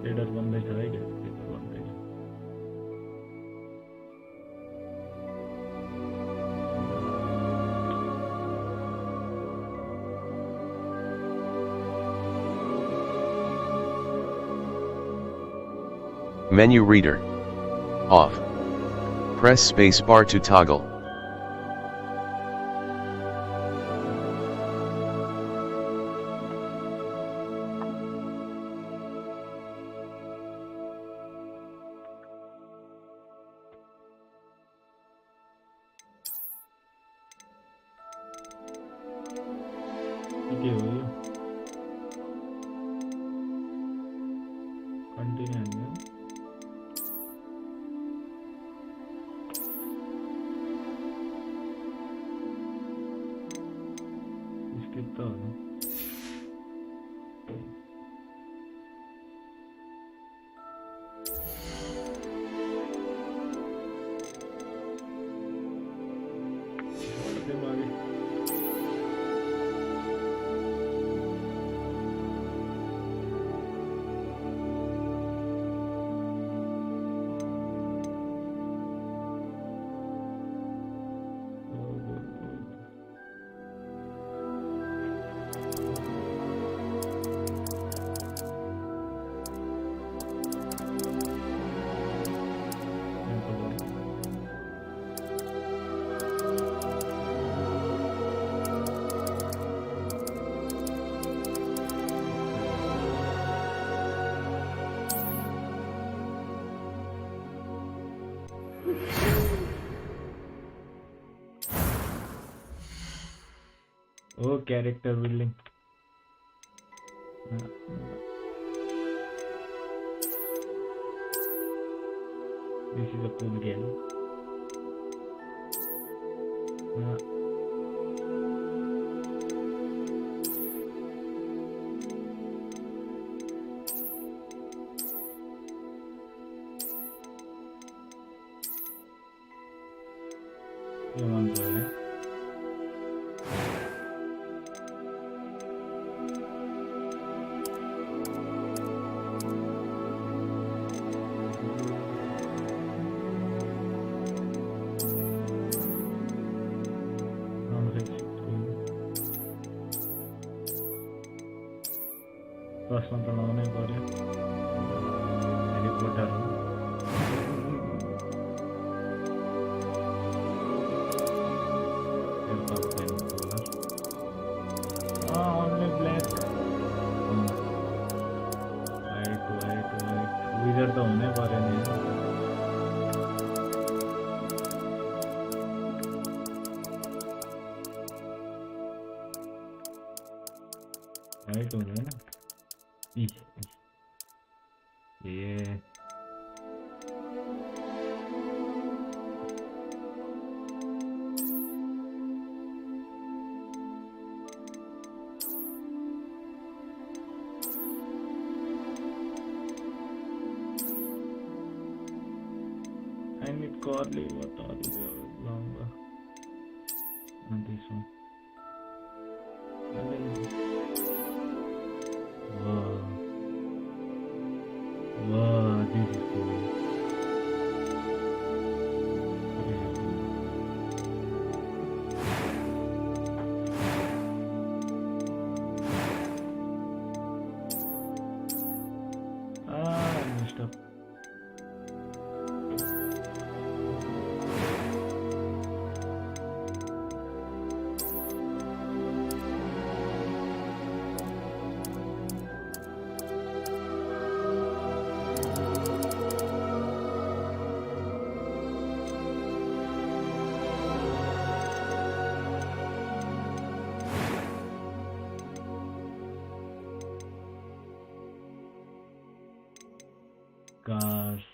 Shader बन्दैछ है क्या paper बन्दैछ Menu reader. Off. Press space bar to toggle. के हो यो कन्टिन्यू हान्यो स्किप त हो Oh, character building. This is a cool game. You want to play? प्रश्न त लाउनै पर्यो reporter only black white wizard त हुनै पर्यो नि white हुँदैन Yeah. I need curly, what are the longer? And this one. Wow. Wow, this is cool. I messed up. Gosh.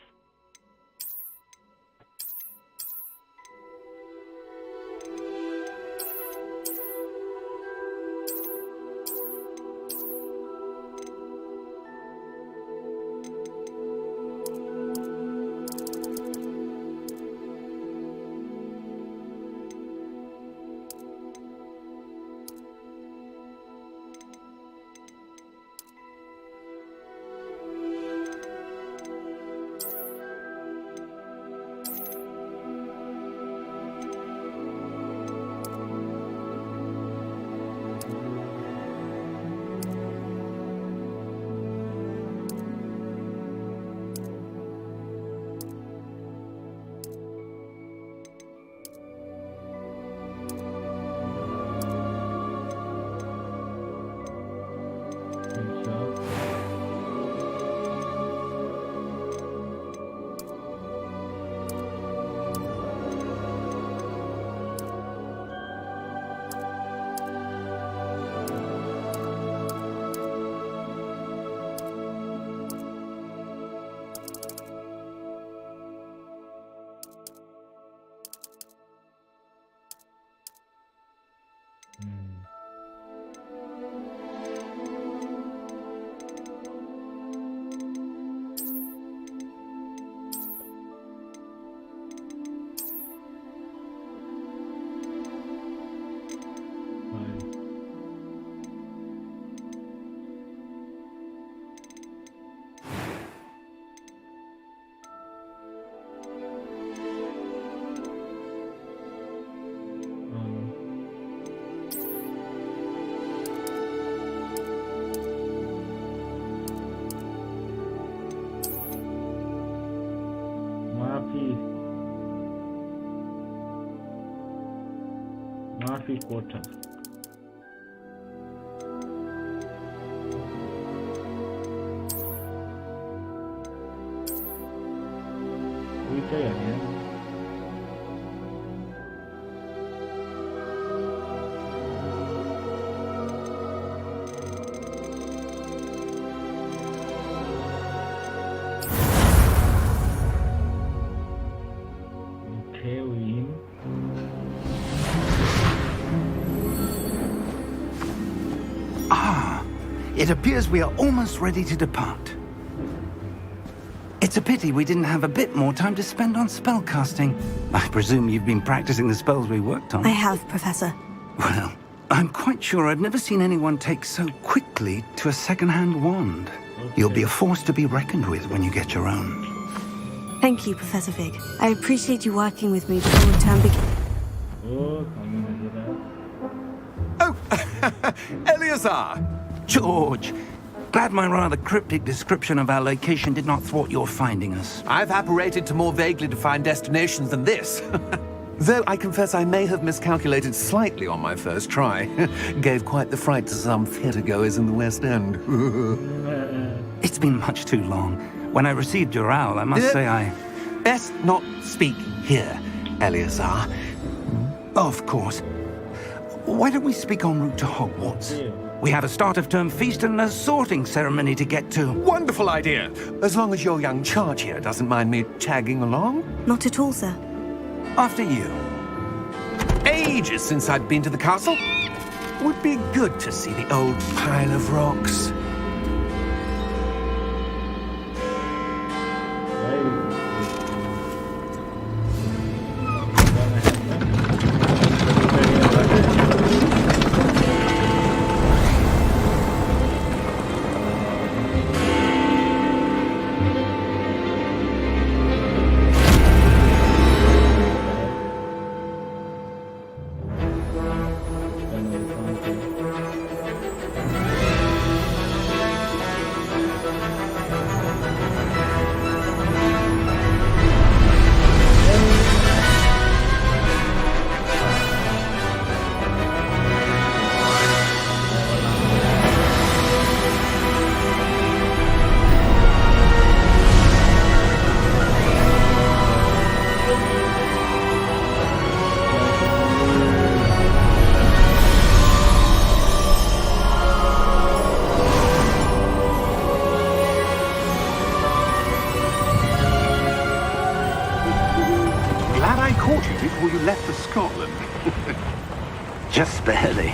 কোটা ওইটাই আগে It appears we are almost ready to depart. It's a pity we didn't have a bit more time to spend on spellcasting. I presume you've been practicing the spells we worked on. I have, Professor. Well, I'm quite sure I've never seen anyone take so quickly to a second-hand wand. You'll be a force to be reckoned with when you get your own. Thank you, Professor Fig. I appreciate you working with me before the term begins. Oh, Eleazar! George! Glad my rather cryptic description of our location did not thwart your finding us. I've apparated to more vaguely defined destinations than this. Though I confess I may have miscalculated slightly on my first try. Gave quite the fright to some theatre-goers in the West End. It's been much too long. When I received your owl, I must say I... Best not speak here, Eleazar. Of course. Why don't we speak en route to Hogwarts? We have a start-of-term feast and a sorting ceremony to get to. Wonderful idea! As long as your young charge here doesn't mind me tagging along. Not at all, sir. After you. Ages since I'd been to the castle. Would be good to see the old pile of rocks. Before you left for Scotland. Just barely.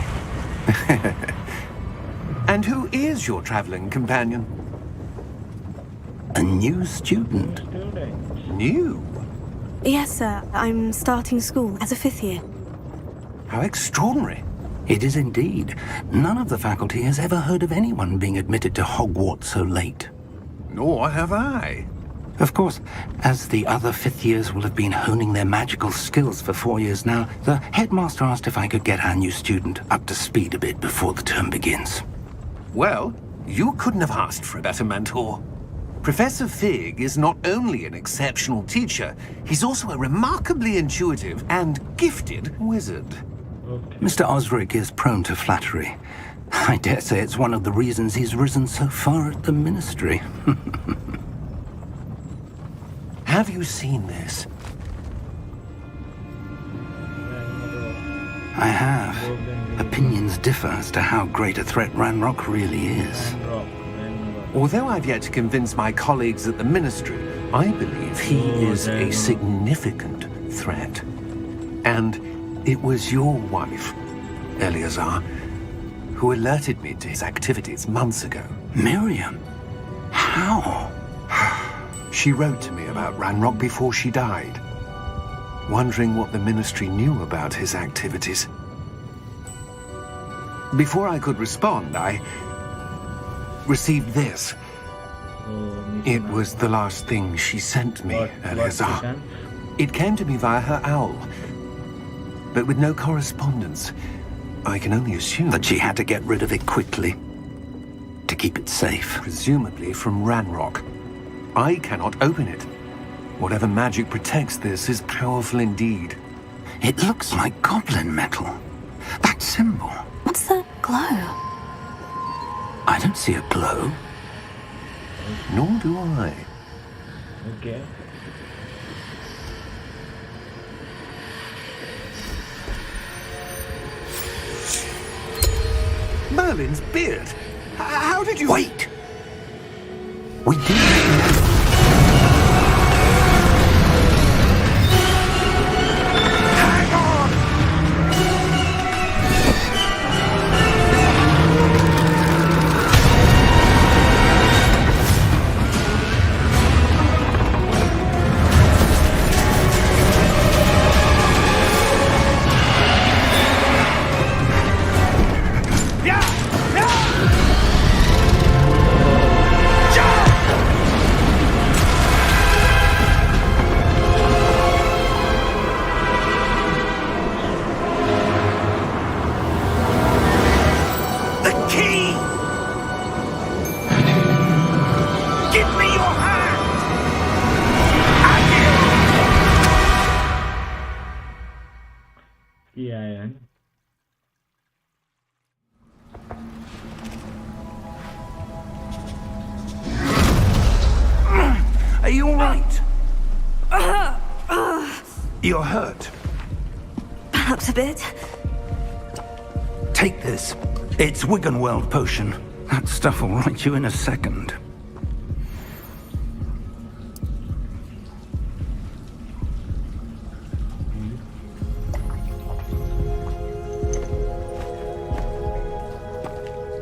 And who is your travelling companion? A new student. New? Yes, sir. I'm starting school as a 5th year. How extraordinary. It is indeed. None of the faculty has ever heard of anyone being admitted to Hogwarts so late. Nor have I. Of course, as the other 5th years will have been honing their magical skills for 4 years now, the headmaster asked if I could get our new student up to speed a bit before the term begins. Well, you couldn't have asked for a better mentor. Professor Fig is not only an exceptional teacher, he's also a remarkably intuitive and gifted wizard. Mr. Osric is prone to flattery. I dare say it's one of the reasons he's risen so far at the ministry. Have you seen this? I have. Opinions differ as to how great a threat Ranrock really is. Although I've yet to convince my colleagues at the ministry, I believe he is a significant threat. And it was your wife, Eleazar, who alerted me to his activities months ago. Miriam? How? She wrote to me about Ranrock before she died, wondering what the ministry knew about his activities. Before I could respond, I received this. It was the last thing she sent me, Eleazar. It came to me via her owl, but with no correspondence. I can only assume that she had to get rid of it quickly to keep it safe. Presumably from Ranrock. I cannot open it. Whatever magic protects this is powerful indeed. It looks like goblin metal. That symbol. What's the glow? I don't see a glow. Nor do I. Okay. Merlin's beard. How did you... Wait! We didn't. Hang on! Iya kan. Are you all right? You're hurt. Perhaps a bit. Take this. It's Wiggenweld potion. That stuff will right you in a second.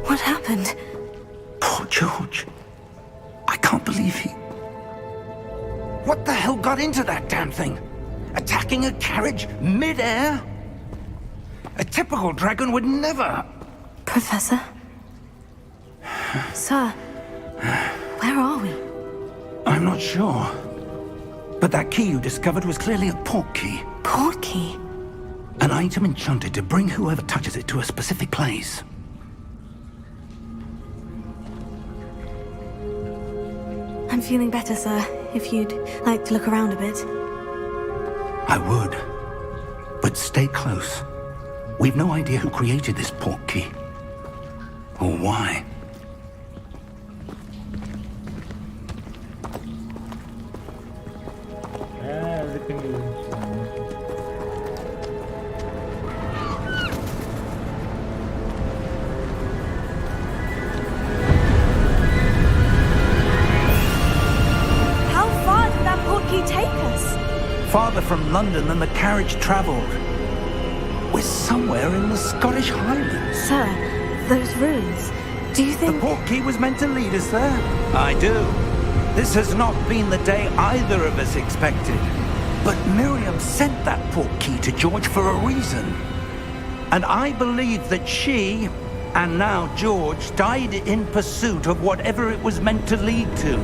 What happened? Poor George. I can't believe he... What the hell got into that damn thing? Attacking a carriage mid-air? A typical dragon would never... Professor? Sir, where are we? I'm not sure. But that key you discovered was clearly a port key. Port key? An item enchanted to bring whoever touches it to a specific place. I'm feeling better, sir. If you'd like to look around a bit. I would. But stay close. We've no idea who created this port key. Or why. Everything is How far did that port key take us? Farther from London than the carriage travelled. We're somewhere in the Scottish Highlands. Sir, those ruins. Do you The think... port key was meant to lead us there? I do. This has not been the day either of us expected. But Miriam sent that port key to George for a reason. And I believe that she, and now George, died in pursuit of whatever it was meant to lead to.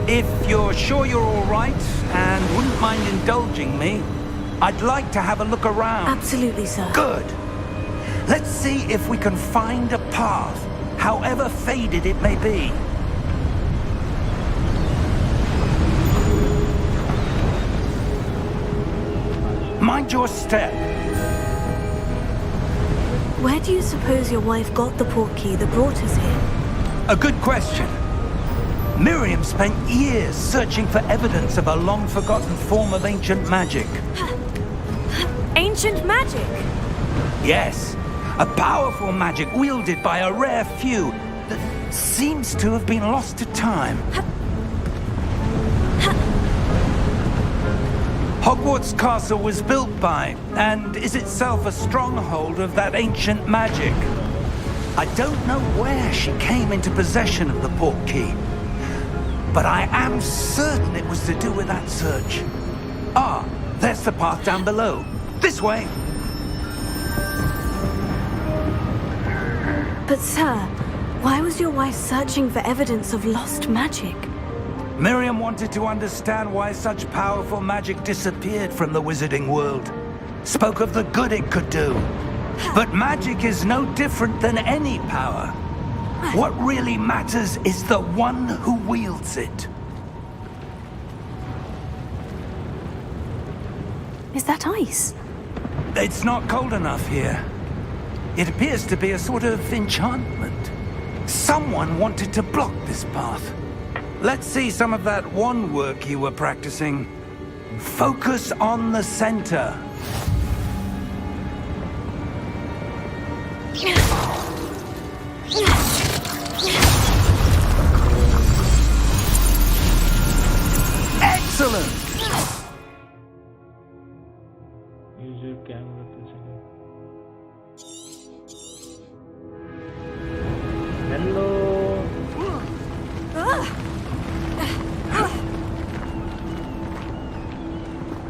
If you're sure you're all right, and wouldn't mind indulging me, I'd like to have a look around. Absolutely, sir. Good. Let's see if we can find a path, however faded it may be. Mind your step. Where do you suppose your wife got the port key that brought us here? A good question. Miriam spent years searching for evidence of a long-forgotten form of ancient magic. Ancient magic? Yes, a powerful magic wielded by a rare few that seems to have been lost to time. Hogwarts Castle was built by, and is itself a stronghold of that ancient magic. I don't know where she came into possession of the port key, but I am certain it was to do with that search. Ah, there's the path down below. This way. But sir, why was your wife searching for evidence of lost magic? Miriam wanted to understand why such powerful magic disappeared from the wizarding world. Spoke of the good it could do. But magic is no different than any power. What really matters is the one who wields it. Is that ice? It's not cold enough here. It appears to be a sort of enchantment. Someone wanted to block this path. Let's see some of that wand work you were practicing. Focus on the center. Excellent! Use your camera to Hello.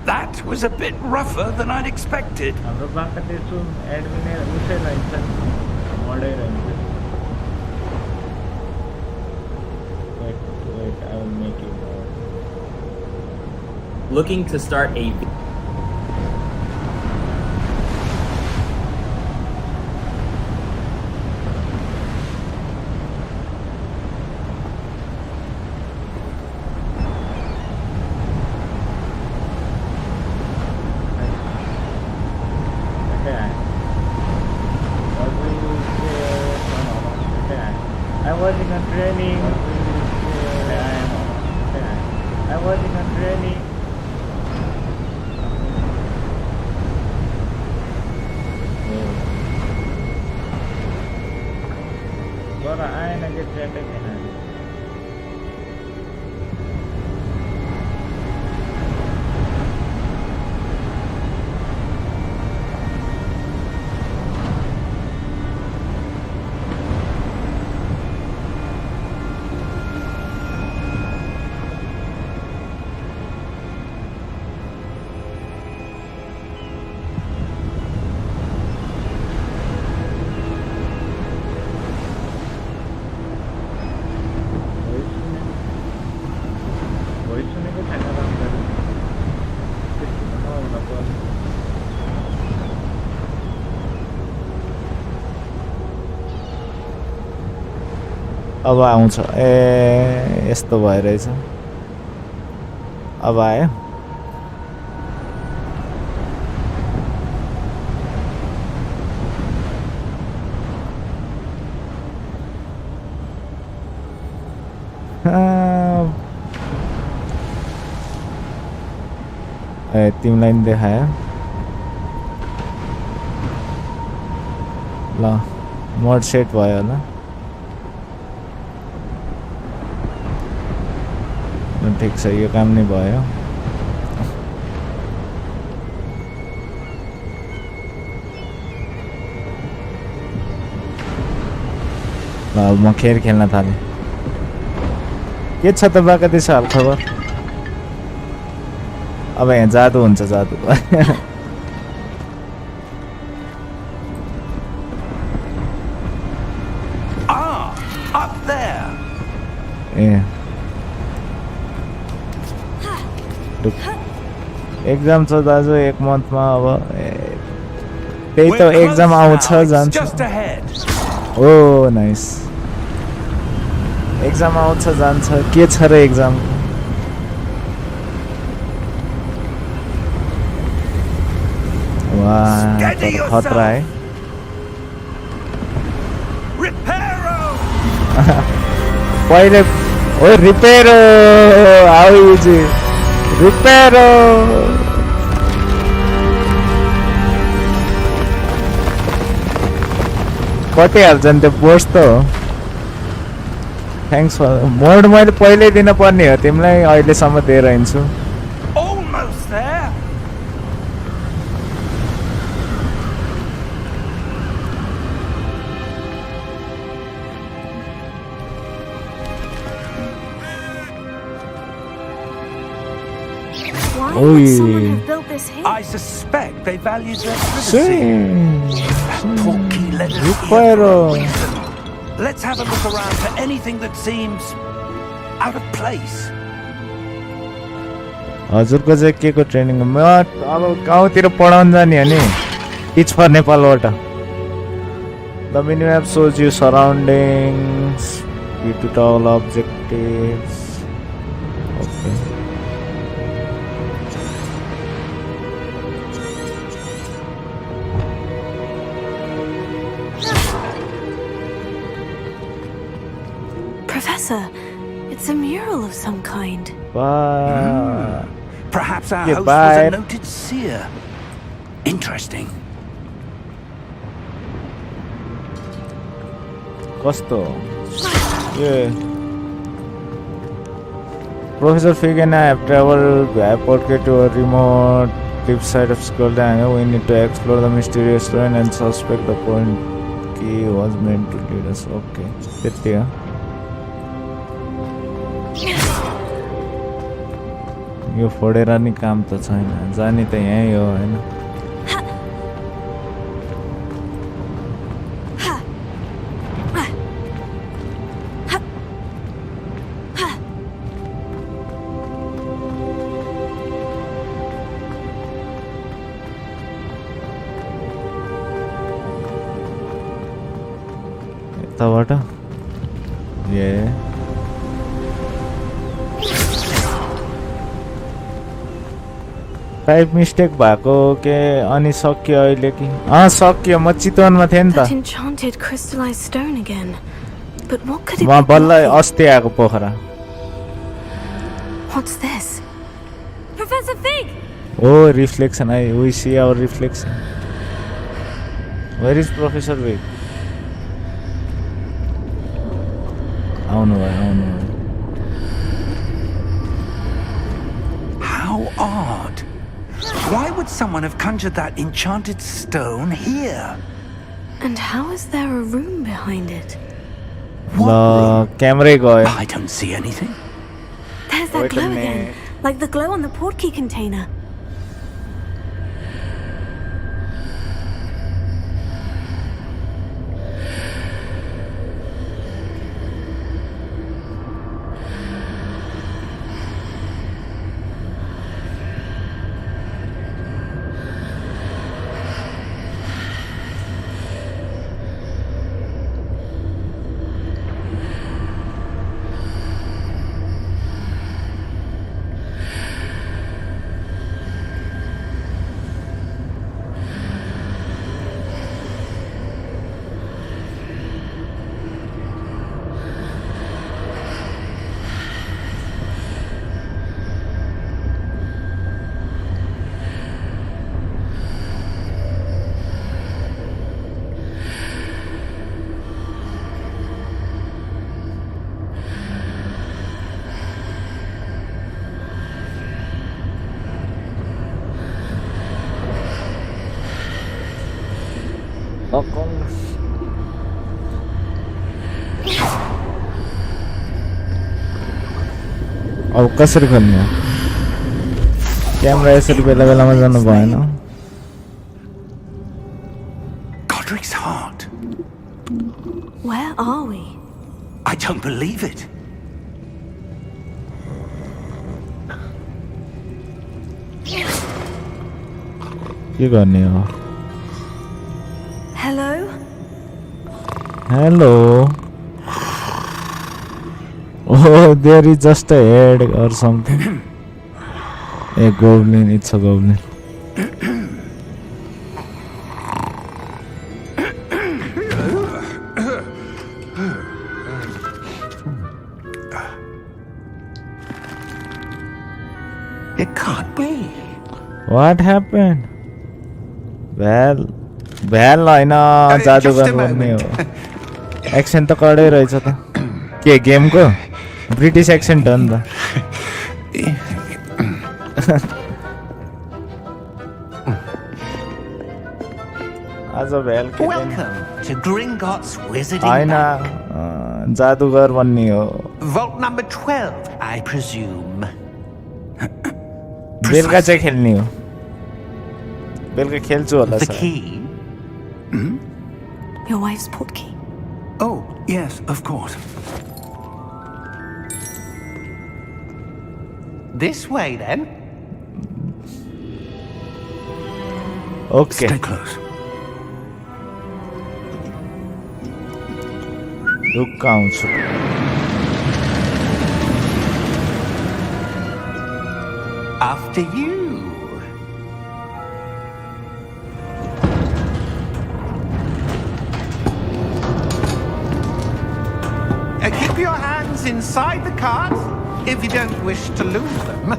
That was a bit rougher than I'd expected. हाम्रो बाका त्यसो admin उसै रहन्छ मोडै रहन्छ. Wait, I will make it more. Looking to start a I was in a training. I was in a training. But I ain't get traffic in it. अब आउँछ ए यस्तो भइरहेछ अब आयो ए तिमीलाई नि देखायो ल मोड सेट भयो होला ठिक छ यो काम नै भयो ल म खेल खेल्न थालेँ के छ त बाका त्यसो हाल खबर अब यहाँ जादु हुन्छ जादु Up there. ए एक्जाम छ दाजु एक मन्थमा अब त्यही त एक्जाम आउँछ जान्छ ओ नाइस एक्जाम आउँछ जान्छ के छ र एक्जाम वाह खतरा है पहिले ओ रिपेरो हाउ इजी रिपेरो कटिहाल्छ नि त्यो पोस्ट त हो थ्याङ्क्स फर मोड मैले पहिल्यै दिन पर्ने हो तिमीलाई अहिलेसम्म दिएर हिँड्छु Why would someone have built this here? I suspect they value their privacy. Porky let us here Pero for a reason. Let's have a look around for anything that seems out of place. हजुरको चाहिँ के को training म अब गाउँतिर पढाउन जाने हो नि टिच फर नेपालबाट the minimap shows you surroundings you to टल objectives okay Professor, it's a mural of some kind. Bye. Perhaps our Yeah, host bye. was a noted seer. Interesting. कस्तो ये Professor Fig and I have traveled by portrait to a remote deep side of Childern. We need to explore the mysterious ruin and suspect the point key was meant to lead us. Okay, त्यति हो यो फोडेर नि काम त छैन जाने त यही हो हैन यताबाट ए टाइप मिस्टेक भएको के अनि सक्यो अहिले कि सक्यो म चितवनमा थिएँ नि That त enchanted crystallized stone again. But what could it म be? बल्ल अस्ति आएको पोखरा What's this? Professor Fig! Oh, reflection. We see our reflection. Where is Professor Vic? How odd. Why would someone have conjured that enchanted stone here? And how is there a room behind it? The camera guy. I don't see anything. There's that Wait a glow minute. again. Like the glow on the portkey container. अब कसरी खोल्ने हो camera यसरी बेला बेलामा जानु भएन Godric's heart. Where are we? I don't believe it. के गर्ने हो Hello? Hello. Oh, there is just a head or something. A goblin, it's a goblin. It can't be. What happened? Well, हैन जादुगर गर्ने हो accent त कडै रहेछ त के गेमको ब्रिटिश एक्सेन्ट हो नि त आज भेल के Welcome to Gringotts Wizarding Hahn Bank. जादुगर बन्ने हो Vault number 12, I presume. बेलुका चाहिँ खेल्ने हो बेलुका खेल्छु होला The sir key? Your wife's portkey. Oh, yes, of course. This way, then. Okay Stay close. ढुक्क आउँछु After you. Keep your hands funds inside the cart, if you don't wish to lose them.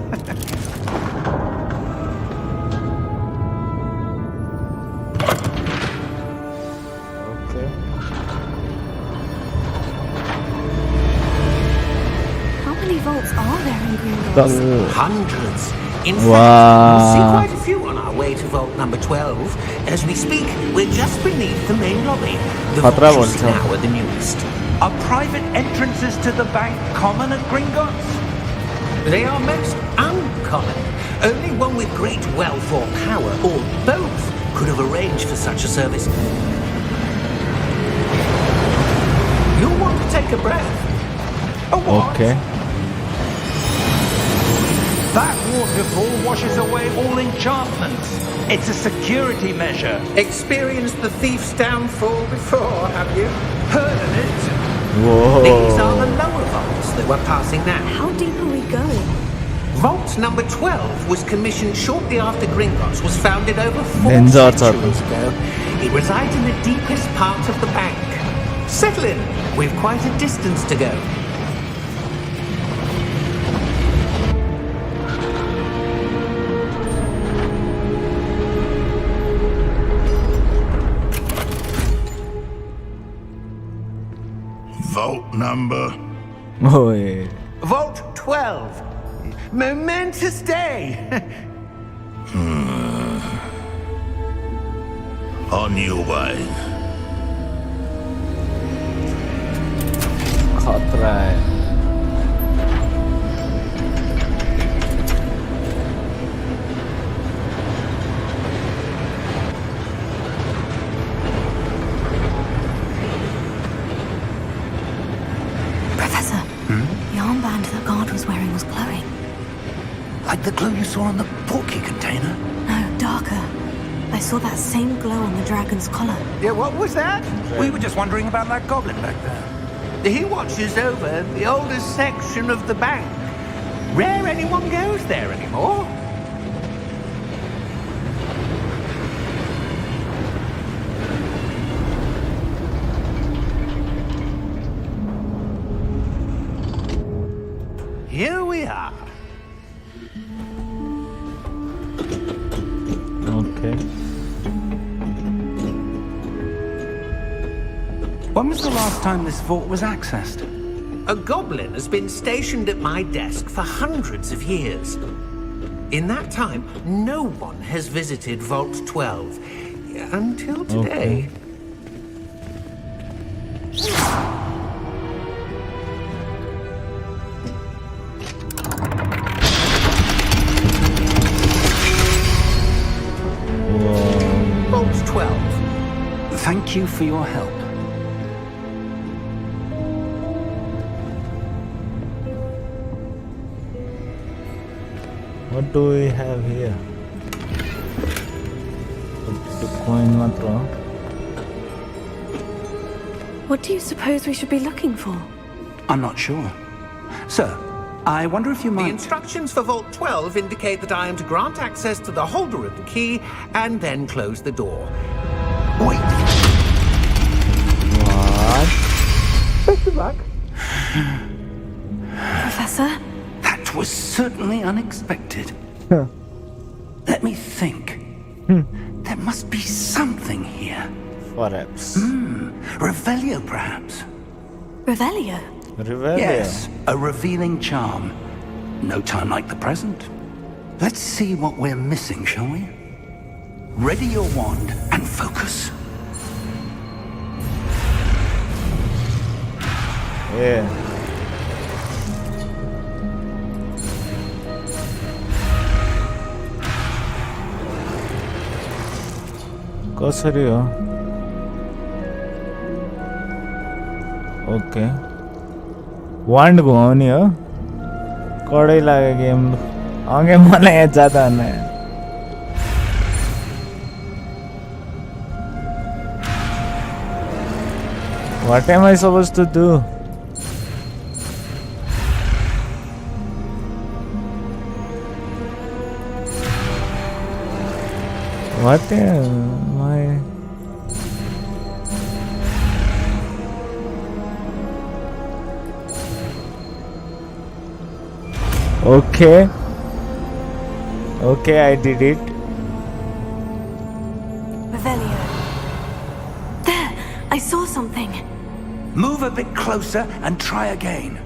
Okay. How many vaults are there in Gringotts? Hundreds. In fact, Wow. we'll see quite a few on our way to vault number 12. As we speak, we're just beneath the main lobby. The Khatra vaults you see bhन्छ। now are the newest. Are private entrances to the bank common at Gringotts? They are most uncommon. Only one with great wealth or power, or both, could have arranged for such a service. You'll want to take a breath. A what? Okay. That waterfall washes away all enchantments. It's a security measure. Experienced the thief's downfall before, have you? Heard of it? These are the Whoa. lower vaults that we're passing now. How deep are we going? Vault number 12 was commissioned shortly after Gringotts was founded over 4 Ninja centuries ago. It resides in the deepest part of the bank. Settle in. We've quite a distance to go. Vault number. Oh, yeah. Vault 12. Momentous day. On your way. खतरा है। Professor, the armband the guard was wearing was glowing. Like the glow you saw on the portkey container? No, darker. I saw that same glow on the dragon's collar. Yeah, what was that? We were just wondering about that goblin back there. He watches over the oldest section of the bank. Rare anyone goes there anymore. Here we are. Okay. When was the last time this vault was accessed? A goblin has been stationed at my desk for hundreds of years. In that time, no one has visited Vault 12. Until today. Okay. Whoa. Vault 12. Thank you for your help. What do we have here? The coin matra. What do you suppose we should be looking for? I'm not sure. Sir, I wonder if you The might... instructions for Vault 12 indicate that I am to grant access to the holder of the key and then close the door. Wait. What? Best of luck. Professor? That was certainly unexpected. Let me think. There must be something here. Perhaps. Revelio, perhaps? Revelio? Revelio. Yes, a revealing charm. No time like the present. Let's see what we're missing, shall we? Ready your wand and focus. Yeah. कसरी हो? Okay वान्ड घुमाउने हो? कडै लाग्यो game आगे मलाई यहाँ जाता नहीं। What am I supposed to do? What am I? Okay. Okay, I did it. Revelio. There! I saw something. Move a bit closer and try again.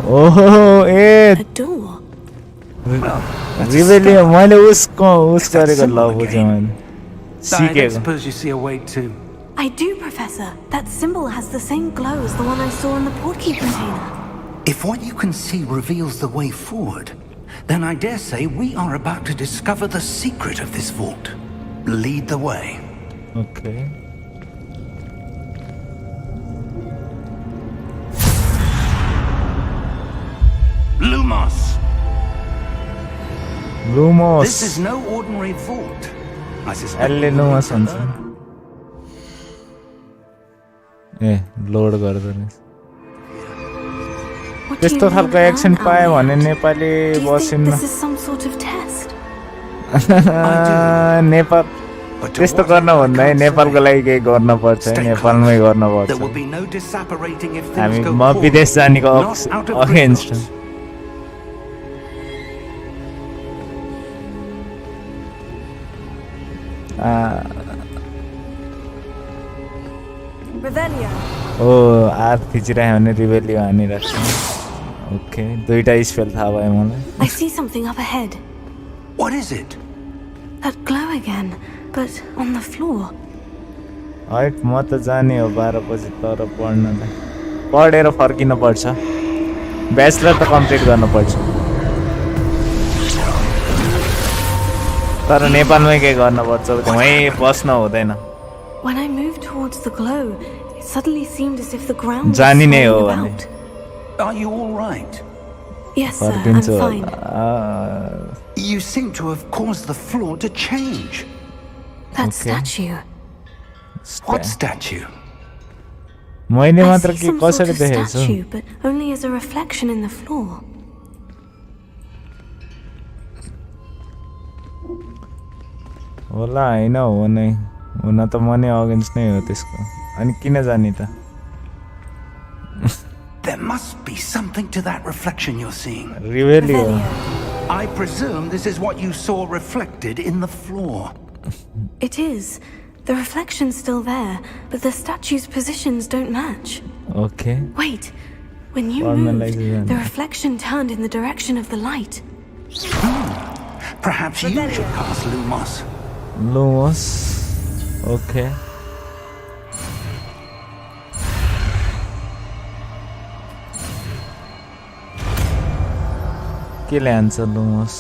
Oh, A door. Well, that's a रिभेलियो start. मैले उसको उस That गरेको symbol ल बुझेँ again. मैले I सिकेको suppose you see a way too. I do, Professor. That symbol has the same glow as the one I saw in the portkey container. If what you can see reveals the way forward, then I dare say we are about to discover the secret of this vault. Lead the way. Okay. Lumos! Lumos. This is no ordinary vault. I suspect एलले we will Lumos need हुन्छ to learn. A load गर्दो रहेछ What do you त्यस्तो need खालको to learn, action पायो Albert? भने Nepali Do you think बसिन्न this is some sort of test? Nepal But to त्यस्तो what गर्न end, I भन्दा है can't नेपालको say. लागि केही गर्न पर्छ है Stay नेपालमै close. गर्न There will पर्छ be no disapparating if हामी things go म poorly. विदेश जानेको Not out of against Gringotts. Revelio. O R थिचिरह्यो भने रिभेलियो हानिरहेको छ ओके दुईटा स्पेल थाहा भयो मलाई I see something up ahead. What is it? That glow again, but on the floor. है म त जाने हो 12 बजी तर पढ्नलाई पढेर फर्किन पर्छ ब्याचलर त कम्प्लिट गर्नुपर्छ तर नेपालमै केही गर्नुपर्छ वहीँ बस्न हुँदैन When I moved towards the glow, it suddenly seemed as if the ground was जानी नै हो swaying भने about. Are you all right? Yes, sir, I'm फर्किन्छु fine. You seem to have caused the floor to change. That Okay. statue. What statue? मैले I मात्र see के some sort कसरी of देखेछु statue, but only as a reflection in the floor. होला होइन हो नै हुन त म नै अगेन्स्ट नै हो त्यसको अनि किन जाने त There must be something to that reflection you're seeing. रिभेलियो Revelio. I presume this is what you saw reflected in the floor. It is. The reflection's still there, but the statue's positions don't match. Okay Wait. When you Formalized moved, event. the reflection turned in the direction of the light. Perhaps you should pass Lumos. Lumos okay के ल्यान्छ Lumos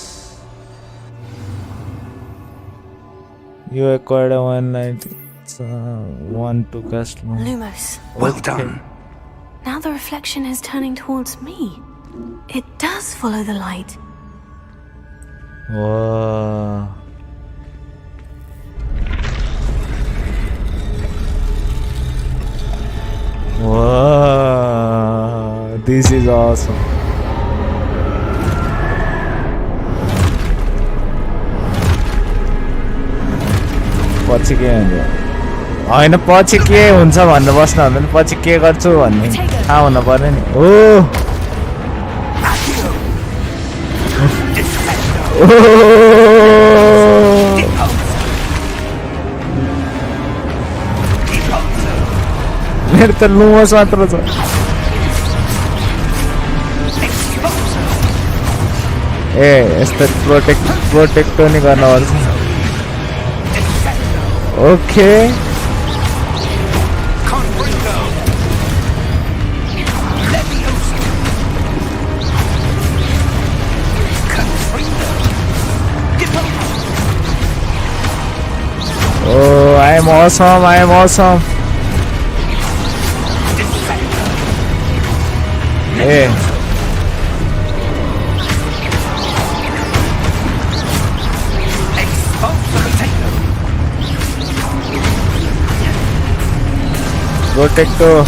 यो acquired one night one to cast Lumos. Well done. Now the reflection is turning towards me. It does follow the light. Wow. Wow, this is awesome. पछि के हुन्छ होइन पछि के हुन्छ भनेर बस्न हुँदैन पछि के गर्छु भन्ने थाहा हुनु पर्यो नि हो मेरो त लुमोस मात्र छ ए यस्तो प्रोटेक्ट नि गर्नुपर्छ okay Oh, I am awesome, I am awesome. Hey. Protecto.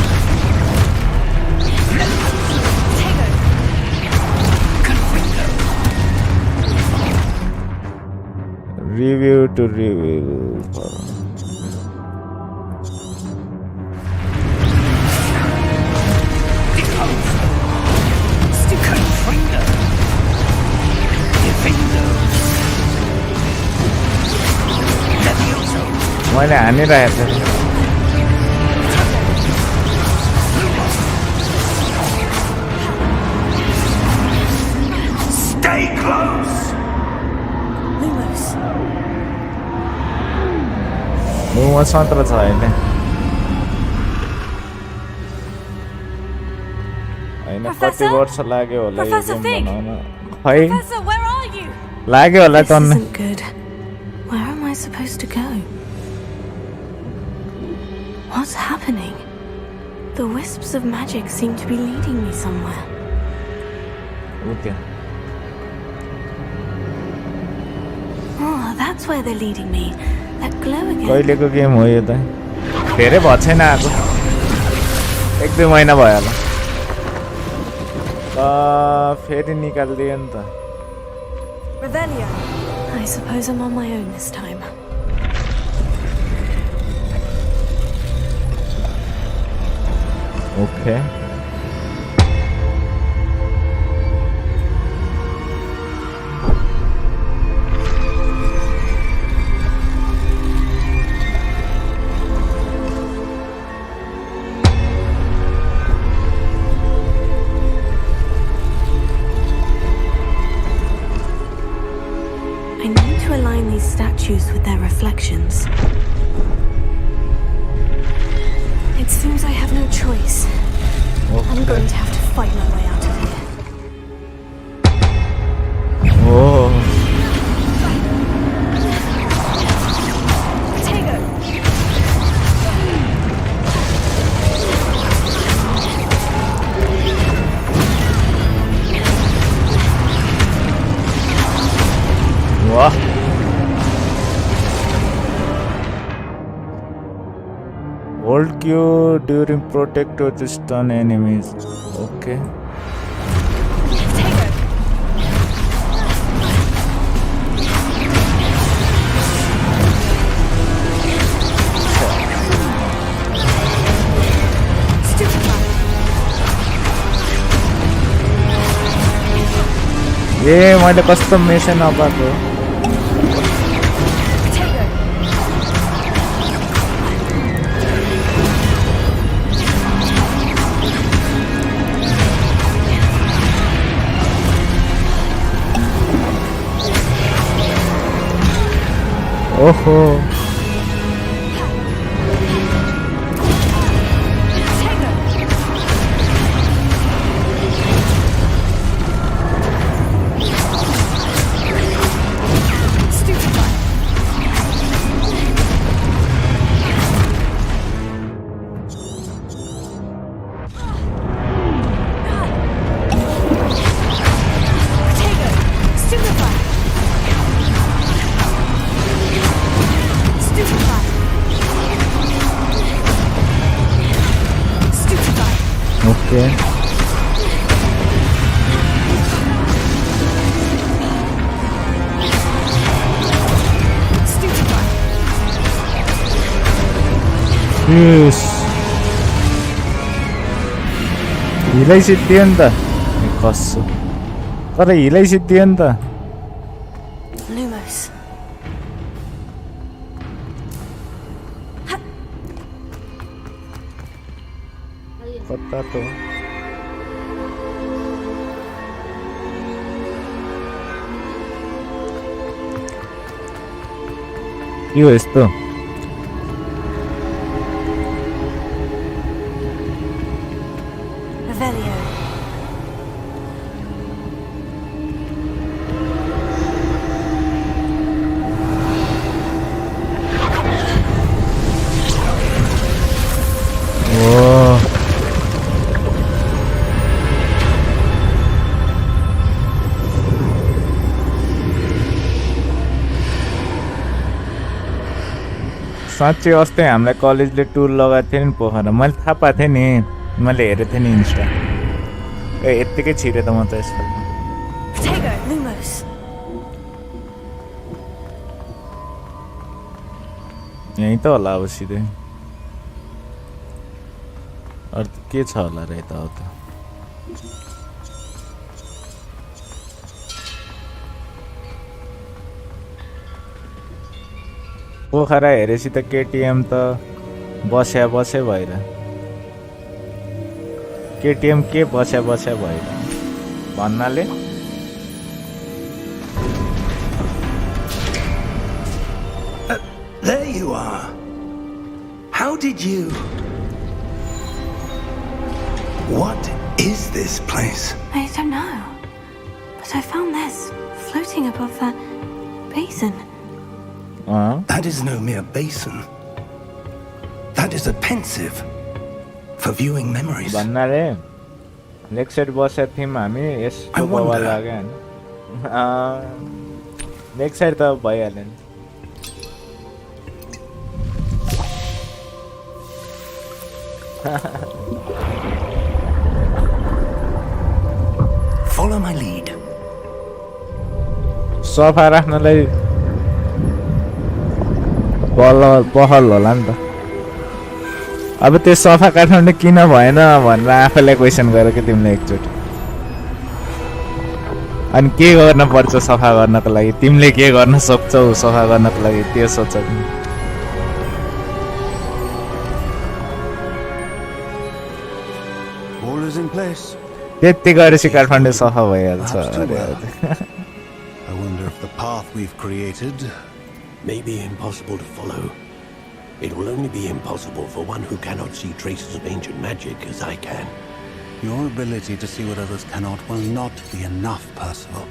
Review to review. मैले हानिरहेको छु Stay close! Lumos. मुमा सत्र छ अहिले होइन कति Professor? वर्ष लाग्यो होला यो Professor गेम Fig? बनाउन खै Professor, where are you? लाग्यो होला This टन्ने isn't good. Where am I supposed to go? What's happening? The wisps of magic seem to be leading me somewhere. Okay Oh, that's where they're leading me. That glow again. कहिलेको game हो यो त धेरै भएको छैन आएको 1-2 महिना भयो होला फेरि निकालिदियो नि त Revelio. I suppose I'm on my own this time. Okay I need to align these statues with their reflections. It seems I have no choice. I'm going to have to fight my way out of here. Oh. Wah. Hold Q during protect to stun enemies. Okay. ये मैले कस्तो mission नपाएको ओहो okay हिलै सिद्धियो नि त कसो तर हिलै सिद्धियो नि त Lumos. कता त के हो यस्तो Revelio. ओ साँच्चै अस्ति हामीलाई कलेजले टुर लगाएको थियो नि पोखरा मैले थाहा पाएको थिएँ नि मैले हेरेको थिएँ नि इन्स्टा ए यत्तिकै छिरेँ त म त यसपालि Lumos. यहीँ त होला अब सिधै अरू त के छ होला र यता उता पोखरा हेरेपछि त केटिएम त बस्या भएर केटिएम के बस्या भएर भन्नाले There you are. How did you... What is this place? I don't know. But I found this floating above that basin. That is no mere basin. That is a pensive for viewing memories. भन्नाले left side बसेको थियौँ हामी यस्तो बवा लाग्यो हैन left side त भइहाल्यो नि Follow my lead. सफा राख्नलाई पहल होला नि त अब त्यो सफा काठमाडौँ किन भएन भनेर आफैलाई क्वेसन गरेको तिमीले एकचोटि अनि के गर्न पर्छ सफा गर्नको लागि तिमीले के गर्न सक्छौ सफा गर्नको लागि त्यो सोच All is in place. त्यति गरेपछि काठमाडौँ सफा भइहाल्छ I wonder if the path we've created may be impossible to follow. It will only be impossible for one who cannot see traces of ancient magic as I can. Your ability to see what others cannot will not be enough, Percival.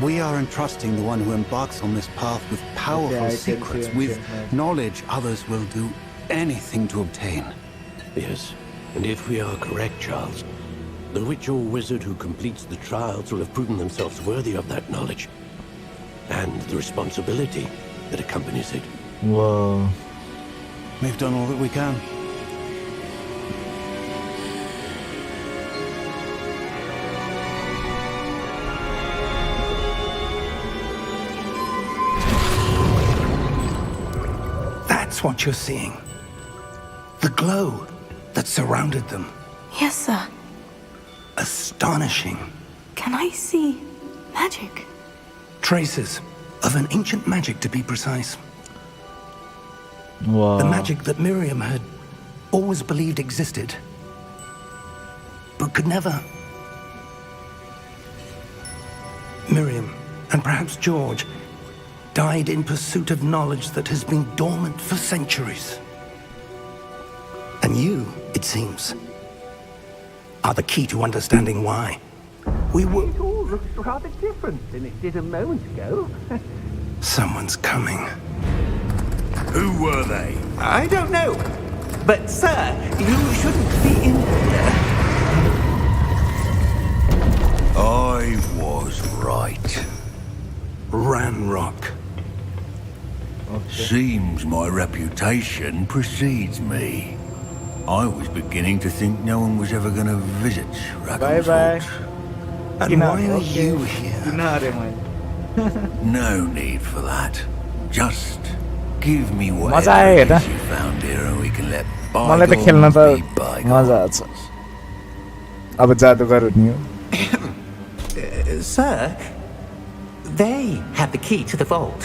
We are entrusting the one who embarks on this path with powerful secrets, with knowledge others will do anything to obtain. Yes, and if we are correct, Charles, the witch or wizard who completes the trials will have proven themselves worthy of that knowledge and the responsibility that accompanies it. Whoa. We've done all that we can. That's what you're seeing. The glow that surrounded them. Yes, sir. Astonishing. Can I see magic? Traces of an ancient magic, to be precise. Wow. The magic that Miriam had always believed existed, but could never. Miriam, and perhaps George, died in pursuit of knowledge that has been dormant for centuries. And you, it seems, are the key to understanding why. We were... It all looks rather different than it did a moment ago. Someone's coming. Who were they? I don't know. But, sir, you shouldn't be in here. I was right. Ranrock. Seems my reputation precedes me. I was beginning to think no one was ever going to visit Rackham's Bye-bye. Vault. And why are you here? No need for that. Just give me मजा whatever आयो it hair is you found here and we can let मलाई त खेल्न bygones त be bygones. मजा आउँछ अब जादुगर हुने हो Sir, they have the key to the vault.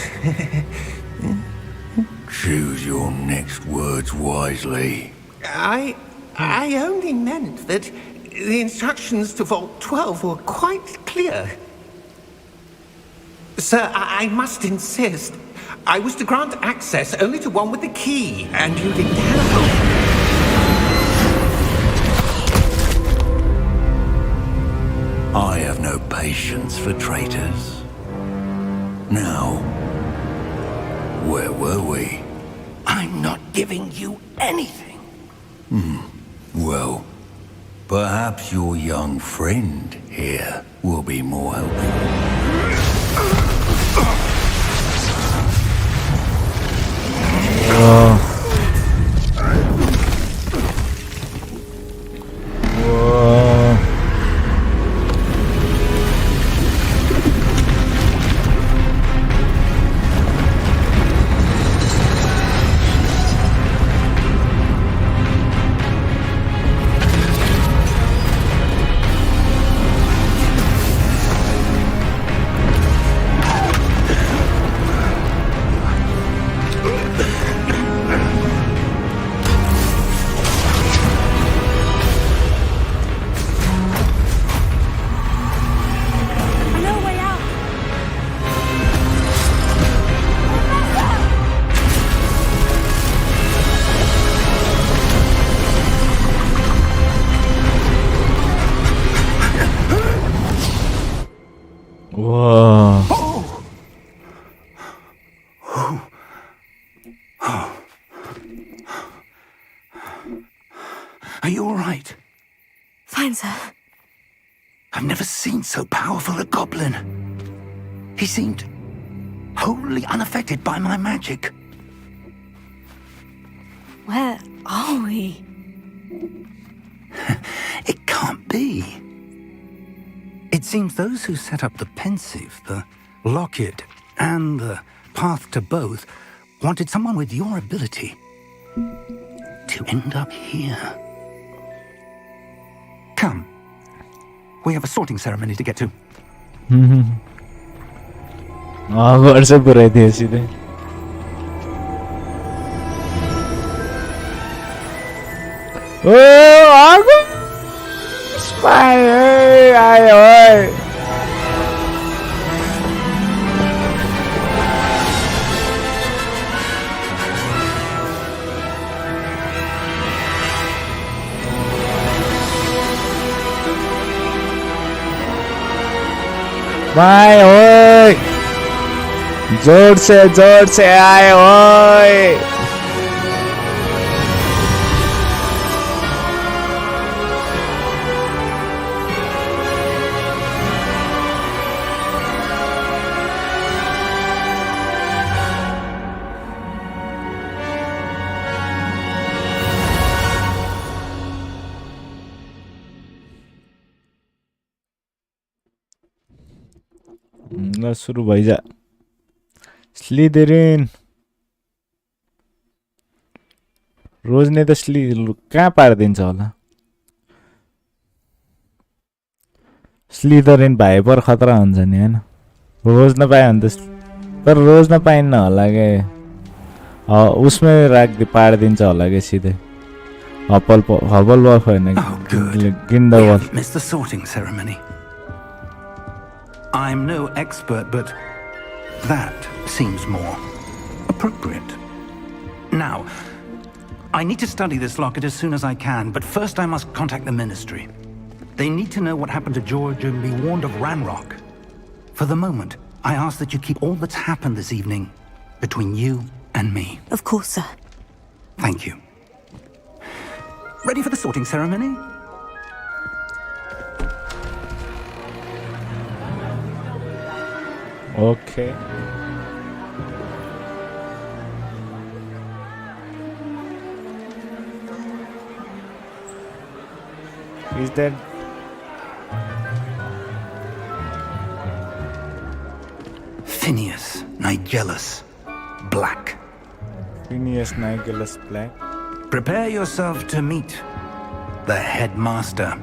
Choose your next words wisely. I only meant that the instructions to Vault 12 were quite clear. Sir, I must insist. I was to grant access only to one with the key, and you didn't have. I have no patience for traitors. Now, where were we? I'm not giving you anything. Well, perhaps your young friend here will be more helpful. Are you all right? Fine, sir. I've never seen so powerful a goblin. He seemed wholly unaffected by my magic. Where are we? It can't be. It seems those who set up the pensive, the locket, and the path to both wanted someone with your ability to end up here. Come. We have a sorting ceremony to get to. Hogwarts पुऱ्याइदियो सिधै ओ Hogwarts आयो भाई ओए जोर से आए ओए ल सुरु भइजा स्लिदरिन रोजले त कहाँ पारिदिन्छ होला स्लिदरिन भाइ पर खतरा हुन्छ नि हैन रोज नपाए भने त तर रोज नपाइन्न होला के उसमै पारिदिन्छ होला के सिधै हबल वर्फ हैन गिन्डवल्फ Missed the sorting ceremony. I'm no expert, but that seems more appropriate. Now, I need to study this locket as soon as I can, but first I must contact the Ministry. They need to know what happened to George and be warned of Ranrock. For the moment, I ask that you keep all that's happened this evening between you and me. Of course, sir. Thank you. Ready for the sorting ceremony? Okay. Is that Phineas Nigellus Black. Phineas Nigellus Black? Prepare yourself to meet the headmaster.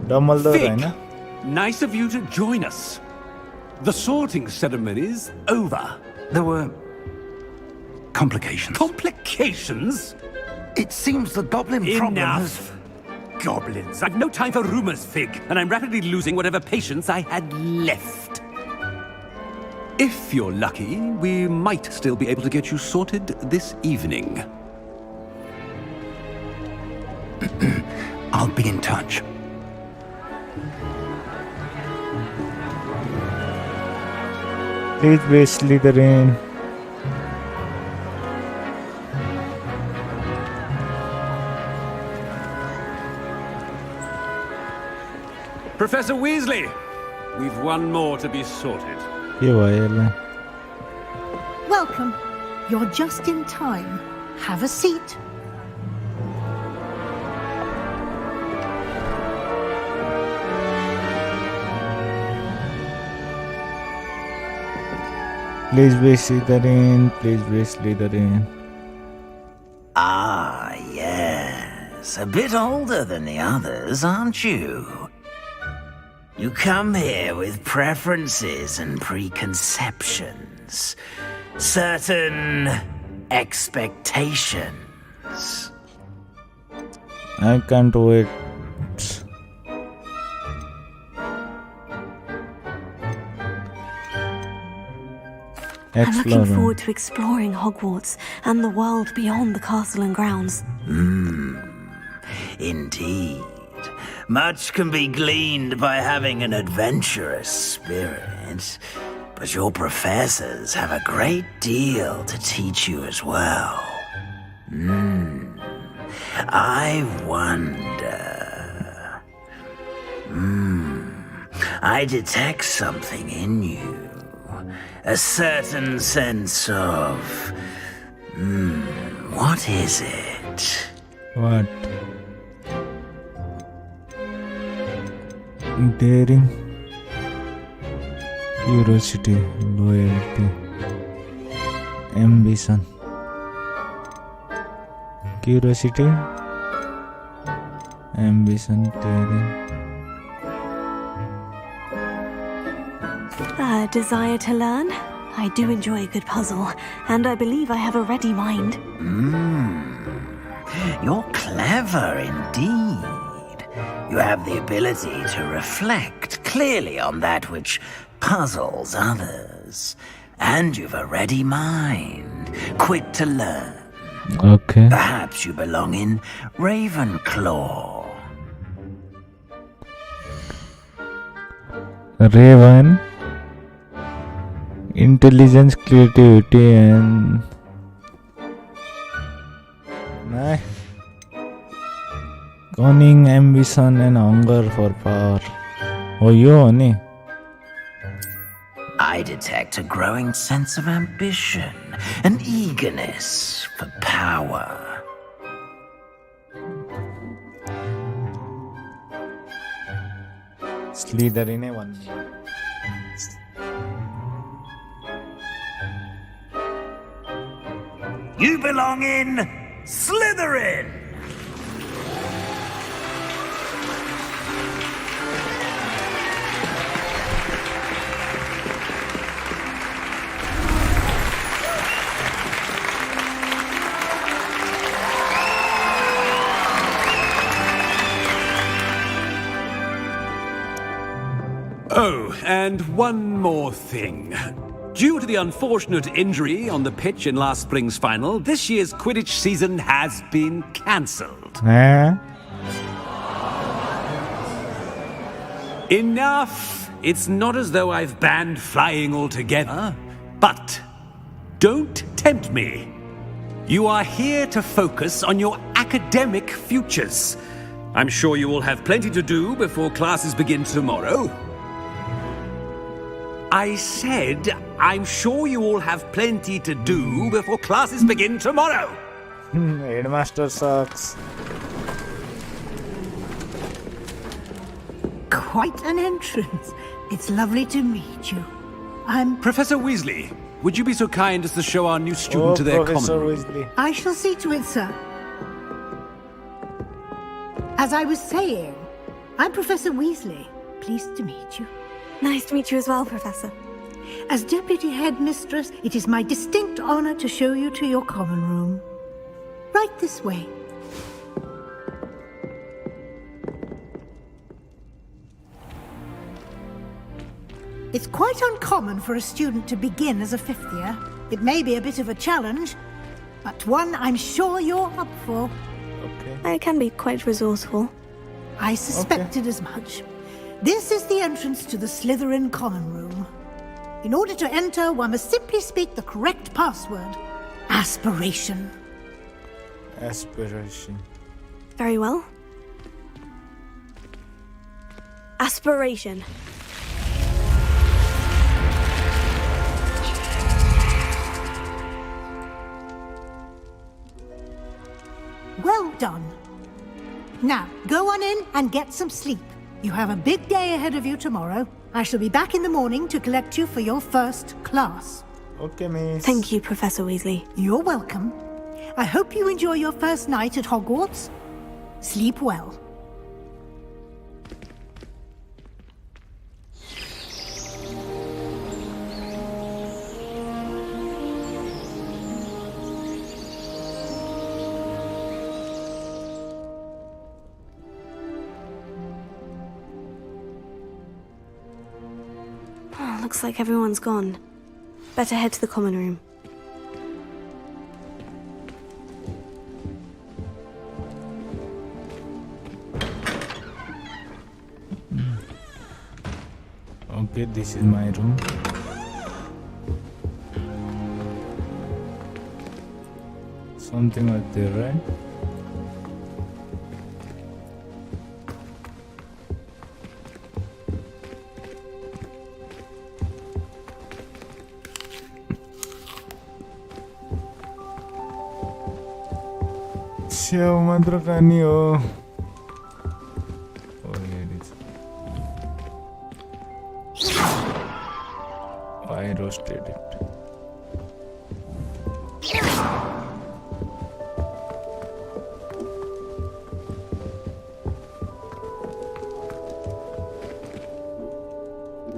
Dumbledore, Fig, right? nice of you to join us. The sorting ceremony's over. There were complications. Complications? It seems the goblin problem has... Enough! Goblins. I've no time for rumors, Fig, and I'm rapidly losing whatever patience I had left. If you're lucky, we might still be able to get you sorted this evening. I'll be in touch. Please be Slytherin. Professor Weasley, we've one more to be sorted. Welcome. You're just in time. Have a seat. Please be Slytherin. Please be Slytherin. Ah, yes. A bit older than the others, aren't you? You come here with preferences and preconceptions. Certain expectations. I can't wait. I'm looking forward to exploring Hogwarts and the world beyond the castle and grounds. Indeed. Much can be gleaned by having an adventurous spirit, but your professors have a great deal to teach you as well. I wonder... I detect something in you. A certain sense of... what is it? What? Daring, curiosity, loyalty, ambition. Curiosity, ambition, daring. A desire to learn? I do enjoy a good puzzle, and I believe I have a ready mind. You're clever indeed. You have the ability to reflect clearly on that which puzzles others. And you've a ready mind, quick to learn. Okay. Perhaps you belong in Ravenclaw. Raven, intelligence, creativity, and cunning, ambition, and hunger for power. Oh, you only. I detect a growing sense of ambition, an eagerness for power. Slytherin one. You belong in Slytherin! Oh, and one more thing. Due to the unfortunate injury on the pitch in last spring's final, this year's Quidditch season has been cancelled. Enough! It's not as though I've banned flying altogether, but don't tempt me. You are here to focus on your academic futures. I'm sure you will have plenty to do before classes begin tomorrow. I said, I'm sure you all have plenty to do before classes begin tomorrow. Headmaster sucks. Quite an entrance. It's lovely to meet you. I'm... Professor Weasley, would you be so kind as to show our new student to their Professor common room? Weasley. I shall see to it, sir. As I was saying, I'm Professor Weasley. Pleased to meet you. Nice to meet you as well, Professor. As Deputy Headmistress, it is my distinct honor to show you to your common room. Right this way. It's quite uncommon for a student to begin as a fifth year. It may be a bit of a challenge, but one I'm sure you're up for. Okay. I can be quite resourceful. I suspected as much. This is the entrance to the Slytherin common room. In order to enter, one must simply speak the correct password. Aspiration. Aspiration. Very well. Aspiration. Well done. Now, go on in and get some sleep. You have a big day ahead of you tomorrow. I shall be back in the morning to collect you for your first class. Okay, miss. Thank you, Professor Weasley. You're welcome. I hope you enjoy your first night at Hogwarts. Sleep well. Looks like everyone's gone. Better head to the common room. Okay, this is my room. Something like there, right? च्याउ मात्र खाने हो I roasted it.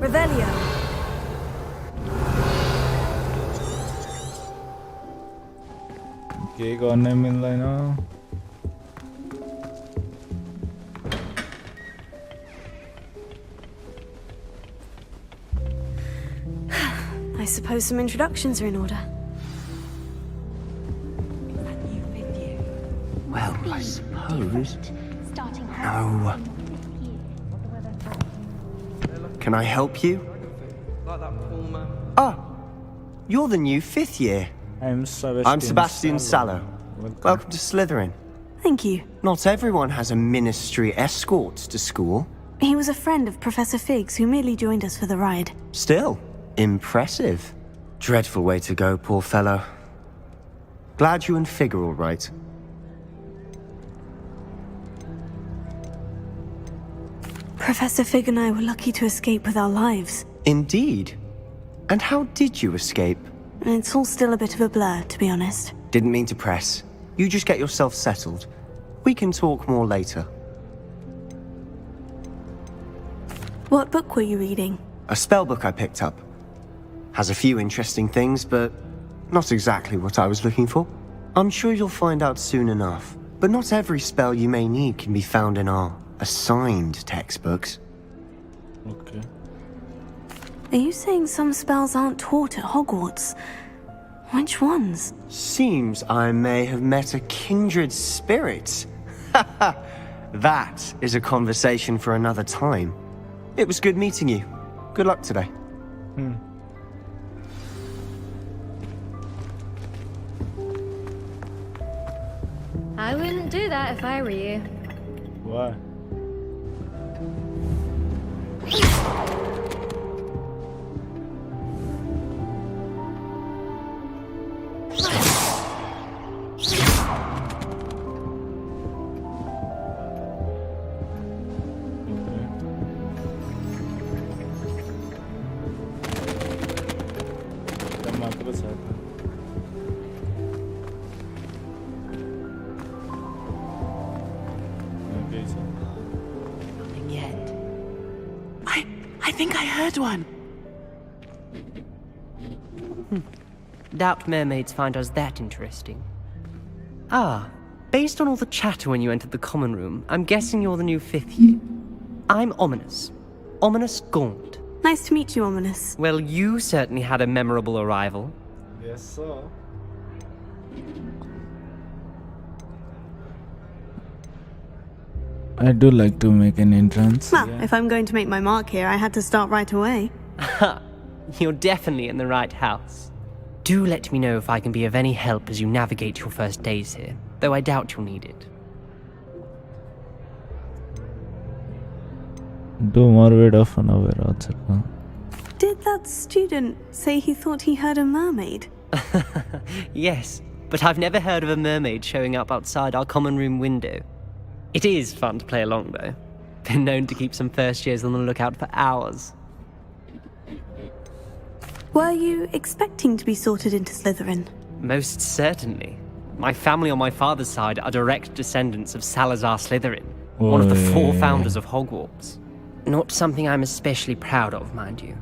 Revelio. के गर्न मिल्दैन I suppose some introductions are in order. Well, I suppose. No. Can I help you? Ah, you're the new 5th year. I'm Sebastian Sallow. Welcome to Slytherin. Thank you. Not everyone has a ministry escort to school. He was a friend of Professor Figgs who merely joined us for the ride. Still, impressive. Dreadful way to go, poor fellow. Glad you and Fig are all right. Professor Fig and I were lucky to escape with our lives. Indeed. And how did you escape? It's all still a bit of a blur, to be honest. Didn't mean to press. You just get yourself settled. We can talk more later. What book were you reading? A spellbook I picked up. Has a few interesting things, but not exactly what I was looking for. I'm sure you'll find out soon enough. But not every spell you may need can be found in our assigned textbooks. Okay. Are you saying some spells aren't taught at Hogwarts? Which ones? Seems I may have met a kindred spirit. That is a conversation for another time. It was good meeting you. Good luck today. I wouldn't do that if I were you. Why? Nothing yet. I think I heard one. Doubt mermaids find us that interesting. Ah, based on all the chatter when you entered the common room, I'm guessing you're the new 5th year. I'm Ominous. Ominous Gaunt. Nice to meet you, Ominous. Well, you certainly had a memorable arrival. Yes, sir. I do like to make an entrance. Well, if I'm going to make my mark here, I had to start right away. You're definitely in the right house. Do let me know if I can be of any help as you navigate your first days here, though I doubt you'll need it. Do more bit of an aware. Did that student say he thought he heard a mermaid? Yes, but I've never heard of a mermaid showing up outside our common room window. It is fun to play along, though. Been known to keep some first years on the lookout for hours. Were you expecting to be sorted into Slytherin? Most certainly. My family on my father's side are direct descendants of Salazar Slytherin, one of the 4 founders of Hogwarts. Not something I'm especially proud of, mind you.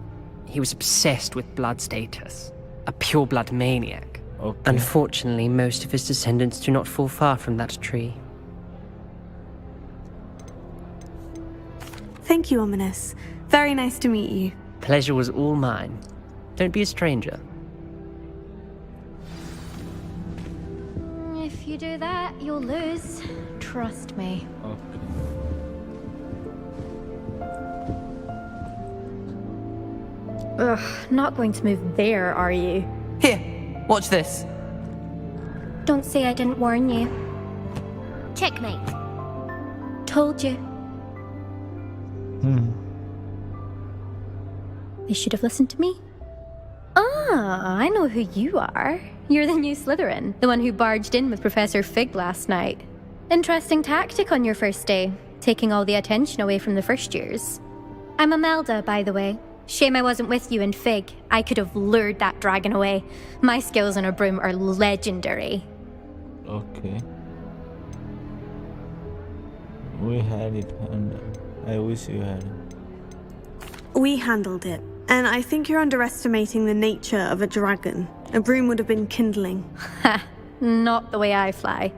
He was obsessed with blood status, a pure-blood maniac. Okay. Unfortunately, most of his descendants do not fall far from that tree. Thank you, Ominous. Very nice to meet you. Pleasure was all mine. Don't be a stranger. If you do that, you'll lose. Trust me. Ugh, not going to move there, are you? Here, watch this. Don't say I didn't warn you. Checkmate. Told you. They should have listened to me. Ah! Ah, I know who you are. You're the new Slytherin, the one who barged in with Professor Fig last night. Interesting tactic on your first day, taking all the attention away from the first years. I'm Imelda, by the way. Shame I wasn't with you in Fig. I could have lured that dragon away. My skills on a broom are legendary. Okay. We had it handled. I wish you had it. We handled it, and I think you're underestimating the nature of a dragon. A broom would have been kindling. Ha! Not the way I fly.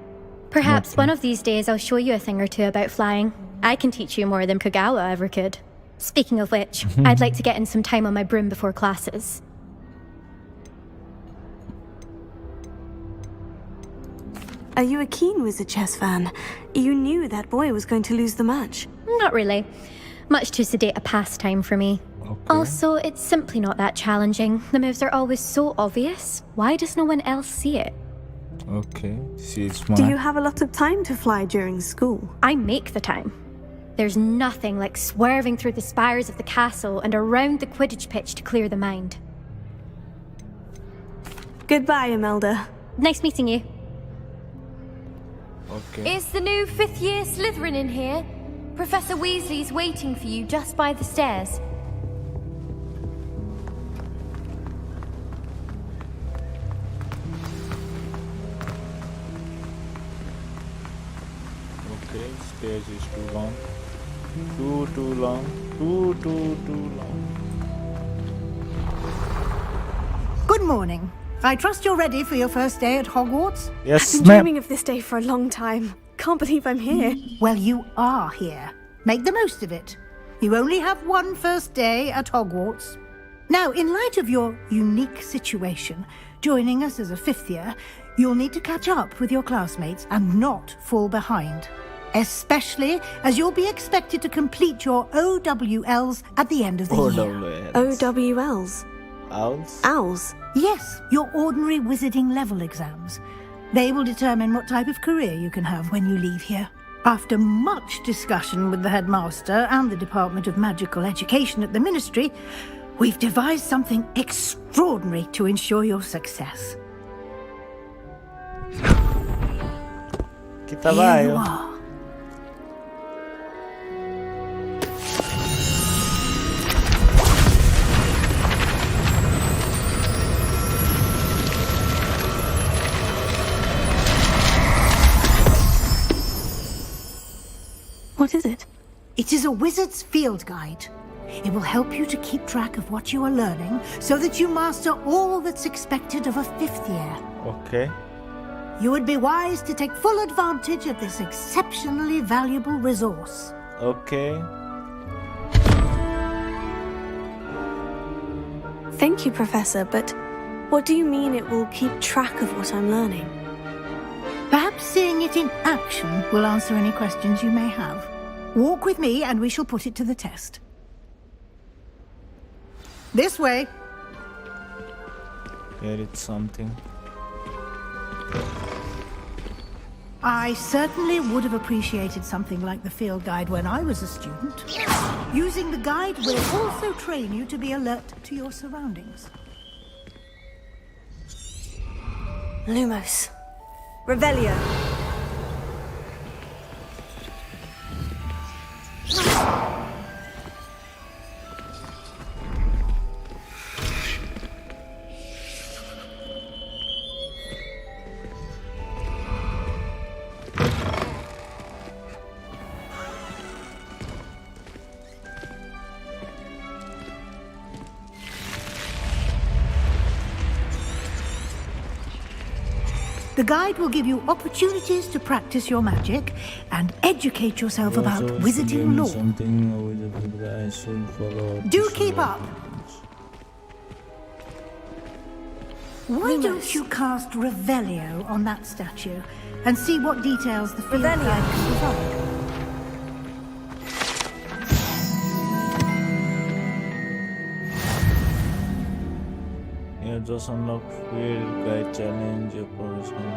Perhaps one of these days I'll show you a thing or two about flying. I can teach you more than Kagawa ever could. Speaking of which, I'd like to get in some time on my broom before classes. Are you a keen Wizard Chess fan? You knew that boy was going to lose the match. Not really. Much too sedate a pastime for me. Okay. Also, it's simply not that challenging. The moves are always so obvious. Why does no one else see it? Okay, she's smart. Do you have a lot of time to fly during school? I make the time. There's nothing like swerving through the spires of the castle and around the Quidditch pitch to clear the mind. Goodbye, Imelda. Nice meeting you. Okay. Is the new 5th year Slytherin in here? Professor Weasley's waiting for you just by the stairs. Okay, stage is too long. Too long. Too long. Good morning. I trust you're ready for your first day at Hogwarts? Yes, I've been dreaming of this day for a long time. Can't believe I'm here. Well, you are here. Make the most of it. You only have one first day at Hogwarts. Now, in light of your unique situation, joining us as a 5th year, you'll need to catch up with your classmates and not fall behind. Especially as you'll be expected to complete your OWLs at the end of the year. OWLs? Owls? Owls? Yes, your ordinary wizarding level exams. They will determine what type of career you can have when you leave here. After much discussion with the headmaster and the Department of Magical Education at the Ministry, we've devised something extraordinary to ensure your success. Kita Here you are. What is it? It is a wizard's field guide. It will help you to keep track of what you are learning so that you master all that's expected of a 5th year. Okay. You would be wise to take full advantage of this exceptionally valuable resource. Okay. Thank you, Professor, but what do you mean it will keep track of what I'm learning? Perhaps seeing it in action will answer any questions you may have. Walk with me and we shall put it to the test. This way. Here it's something. I certainly would have appreciated something like the field guide when I was a student. Using the guide will also train you to be alert to your surroundings. Lumos. Revelio. The guide will give you opportunities to practice your magic and educate yourself about wizarding lore. Do keep up. Why don't you cast Revelio on that statue and see what details the field guide can provide? You just unlocked field guide challenge your professional.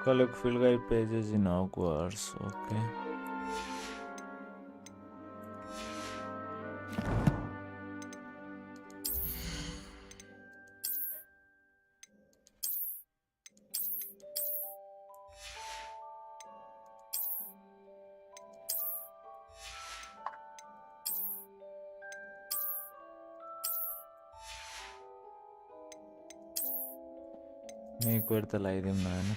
Collect field guide pages in Hogwarts. Okay. एक बार त लगाइदिउँ न हैन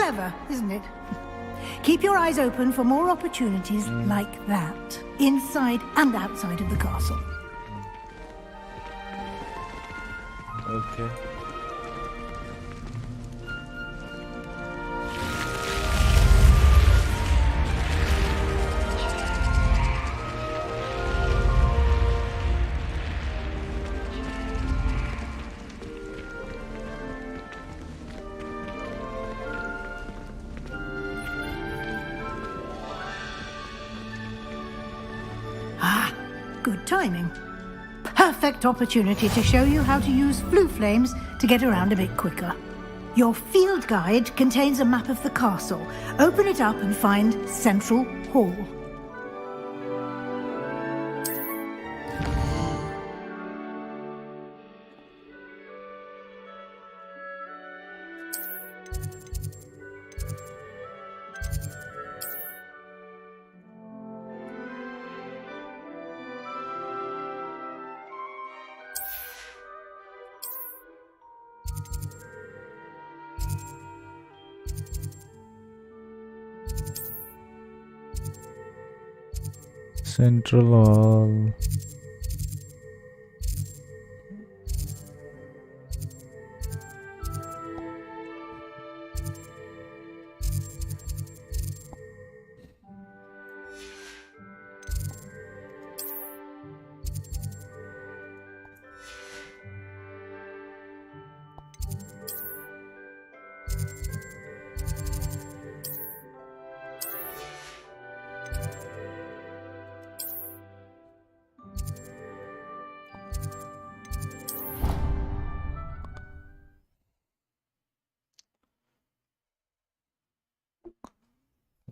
Clever, isn't it? Keep your eyes open for more opportunities like that, inside and outside of the castle. Okay. Good timing. Perfect opportunity to show you how to use flue flames to get around a bit quicker. Your field guide contains a map of the castle. Open it up and find Central Hall. Central Hall.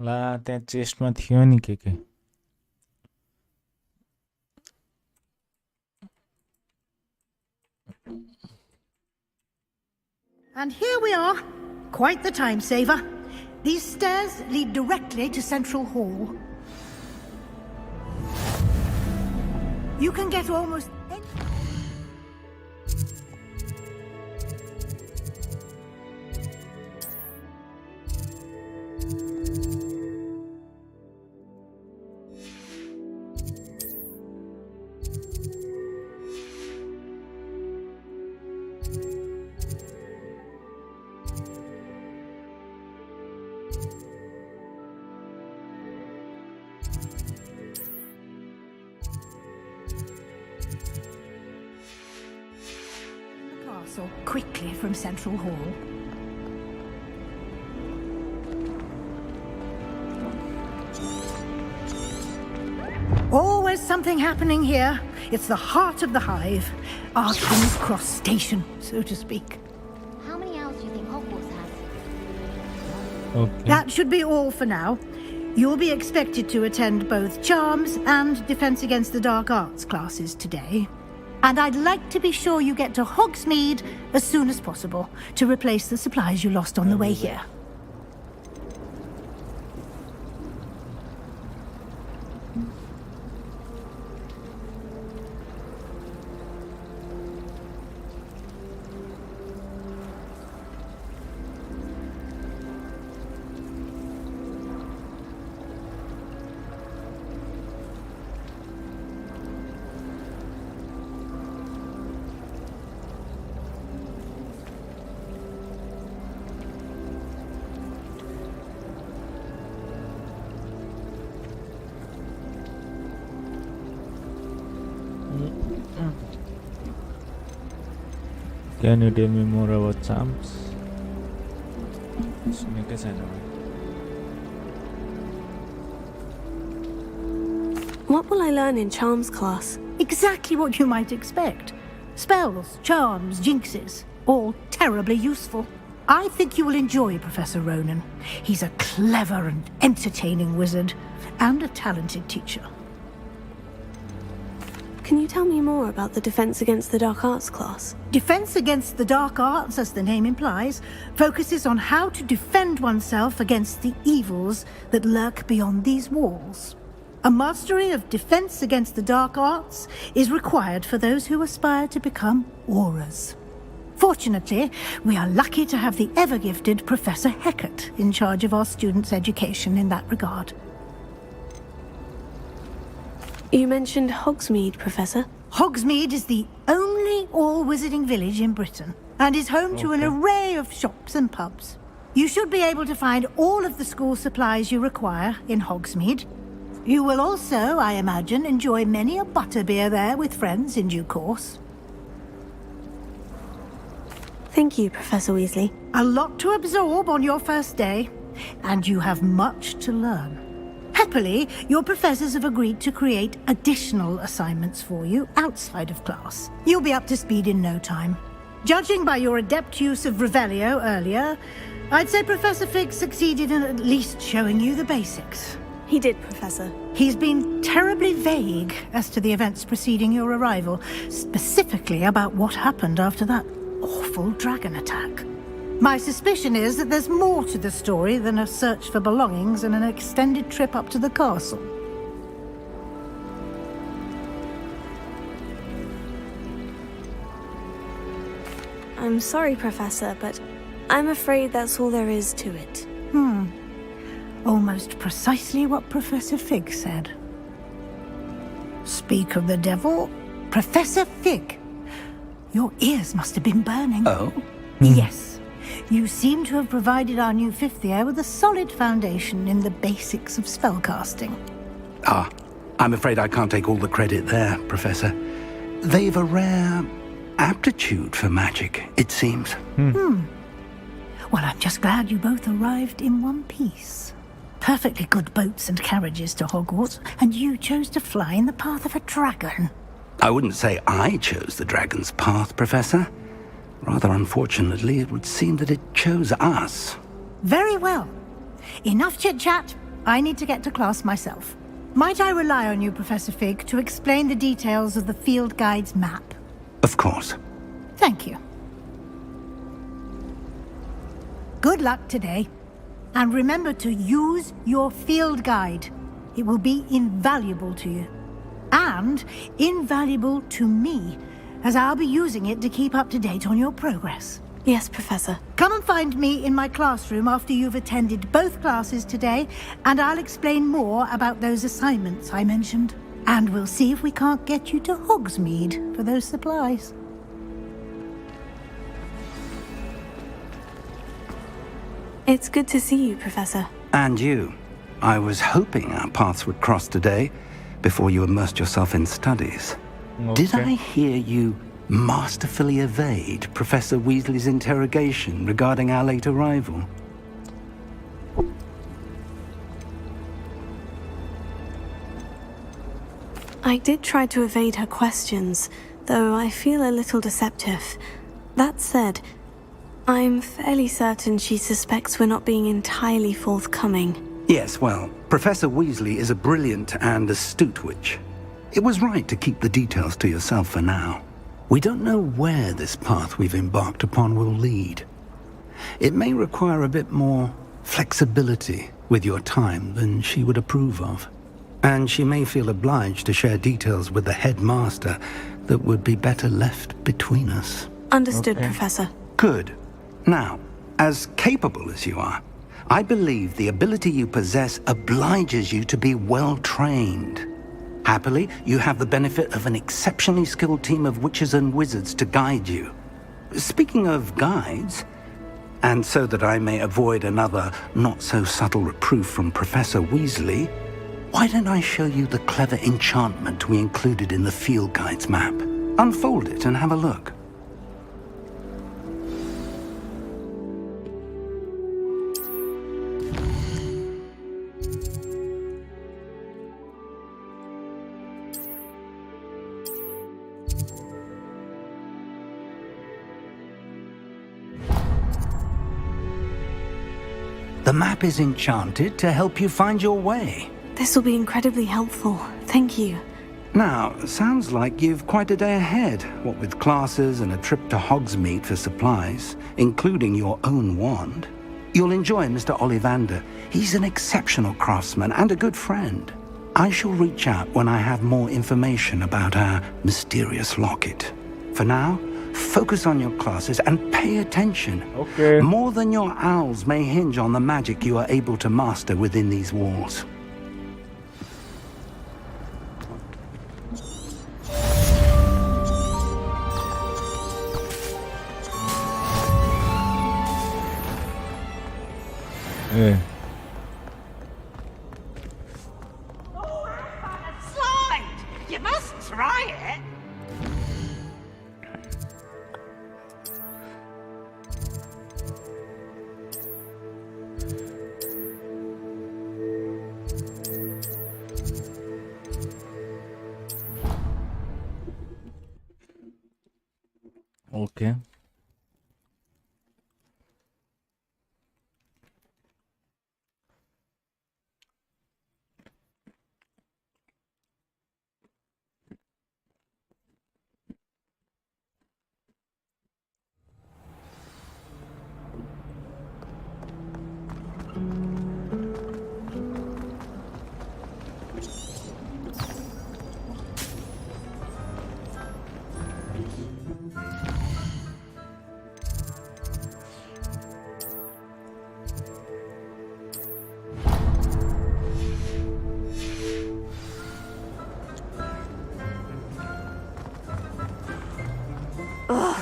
ला त्यहाँ चेस्टमा थियो नि के And here we are. Quite the time saver. These stairs lead directly to Central Hall. You can get almost any... quickly from Central Hall. Always something happening here. It's the heart of the hive. Our King's Cross station, so to speak. How many hours do you think Hogwarts has? Okay. That should be all for now. You'll be expected to attend both Charms and Defense Against the Dark Arts classes today. And I'd like to be sure you get to Hogsmeade as soon as possible to replace the supplies you lost on the way here. Can you tell me more about charms? What will I learn in charms class? Exactly what you might expect. Spells, charms, jinxes, all terribly useful. I think you will enjoy Professor Ronan. He's a clever and entertaining wizard, and a talented teacher. Can you tell me more about the Defense Against the Dark Arts class? Defense Against the Dark Arts, as the name implies, focuses on how to defend oneself against the evils that lurk beyond these walls. A mastery of Defense Against the Dark Arts is required for those who aspire to become auras. Fortunately, we are lucky to have the ever-gifted Professor Hecat in charge of our students' education in that regard. You mentioned Hogsmeade, Professor. Hogsmeade is the only all-wizarding village in Britain, and is home to an array of shops and pubs. You should be able to find all of the school supplies you require in Hogsmeade. You will also, I imagine, enjoy many a butterbeer there with friends in due course. Thank you, Professor Weasley. A lot to absorb on your first day, and you have much to learn. Happily, your professors have agreed to create additional assignments for you outside of class. You'll be up to speed in no time. Judging by your adept use of Revelio earlier, I'd say Professor Fig succeeded in at least showing you the basics. He did, Professor. He's been terribly vague as to the events preceding your arrival, specifically about what happened after that awful dragon attack. My suspicion is that there's more to the story than a search for belongings and an extended trip up to the castle. I'm sorry, Professor, but I'm afraid that's all there is to it. Almost precisely what Professor Fig said. Speak of the devil, Professor Fig. Your ears must have been burning. Oh? Yes. You seem to have provided our new fifth year with a solid foundation in the basics of spellcasting. Ah, I'm afraid I can't take all the credit there, Professor. They've a rare aptitude for magic, it seems. Well, I'm just glad you both arrived in one piece. Perfectly good boats and carriages to Hogwarts, and you chose to fly in the path of a dragon. I wouldn't say I chose the dragon's path, Professor. Rather unfortunately, it would seem that it chose us. Very well. Enough chit-chat. I need to get to class myself. Might I rely on you, Professor Fig, to explain the details of the field guide's map? Of course. Thank you. Good luck today. And remember to use your field guide. It will be invaluable to you. And invaluable to me, as I'll be using it to keep up to date on your progress. Yes, Professor. Come and find me in my classroom after you've attended both classes today, and I'll explain more about those assignments I mentioned. And we'll see if we can't get you to Hogsmeade for those supplies. It's good to see you, Professor. And you. I was hoping our paths would cross today, before you immersed yourself in studies. Did I hear you masterfully evade Professor Weasley's interrogation regarding our late arrival? I did try to evade her questions, though I feel a little deceptive. That said, I'm fairly certain she suspects we're not being entirely forthcoming. Yes, well, Professor Weasley is a brilliant and astute witch. It was right to keep the details to yourself for now. We don't know where this path we've embarked upon will lead. It may require a bit more flexibility with your time than she would approve of. And she may feel obliged to share details with the headmaster that would be better left between us. Understood, Professor. Good. Now, as capable as you are, I believe the ability you possess obliges you to be well trained. Happily, you have the benefit of an exceptionally skilled team of witches and wizards to guide you. Speaking of guides, and so that I may avoid another not-so-subtle reproof from Professor Weasley, why don't I show you the clever enchantment we included in the field guide's map? Unfold it and have a look. The map is enchanted to help you find your way. This will be incredibly helpful. Thank you. Now, sounds like you've quite a day ahead, what with classes and a trip to Hogsmeade for supplies, including your own wand. You'll enjoy Mr. Ollivander. He's an exceptional craftsman and a good friend. I shall reach out when I have more information about our mysterious locket. For now, focus on your classes and pay attention. Okay. More than your owls may hinge on the magic you are able to master within these walls. Yeah. Slide! You must try it. Okay. Ugh,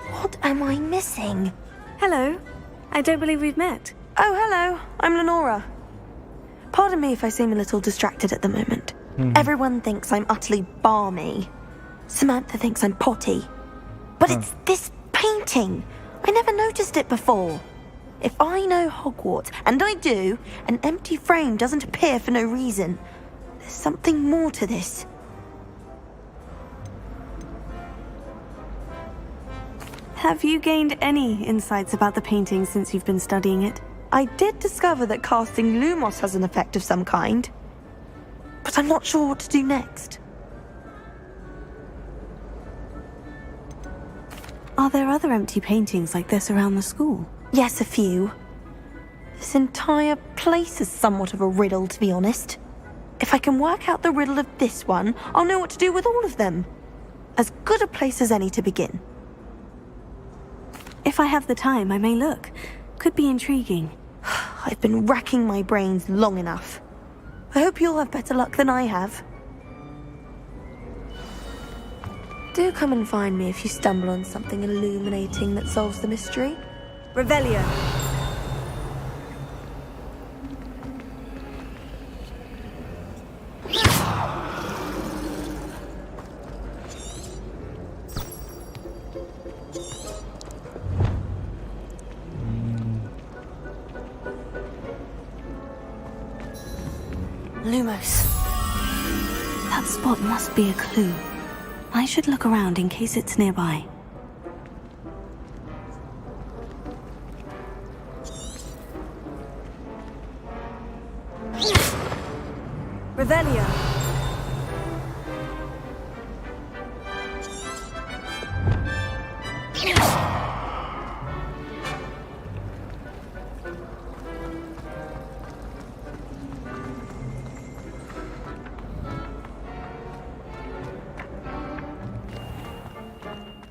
what am I missing? Hello. I don't believe we've met. Oh, hello. I'm Lenora. Pardon me if I seem a little distracted at the moment. Mhm. Everyone thinks I'm utterly balmy. Samantha thinks I'm potty. But it's this painting. I never noticed it before. If I know Hogwarts, and I do, an empty frame doesn't appear for no reason. There's something more to this. Have you gained any insights about the painting since you've been studying it? I did discover that casting Lumos has an effect of some kind, but I'm not sure what to do next. Are there other empty paintings like this around the school? Yes, a few. This entire place is somewhat of a riddle, to be honest. If I can work out the riddle of this one, I'll know what to do with all of them. As good a place as any to begin. If I have the time, I may look. Could be intriguing. I've been racking my brains long enough. I hope you'll have better luck than I have. Do come and find me if you stumble on something illuminating that solves the mystery. Revelio. Lumos. That spot must be a clue. I should look around in case it's nearby. Revelio.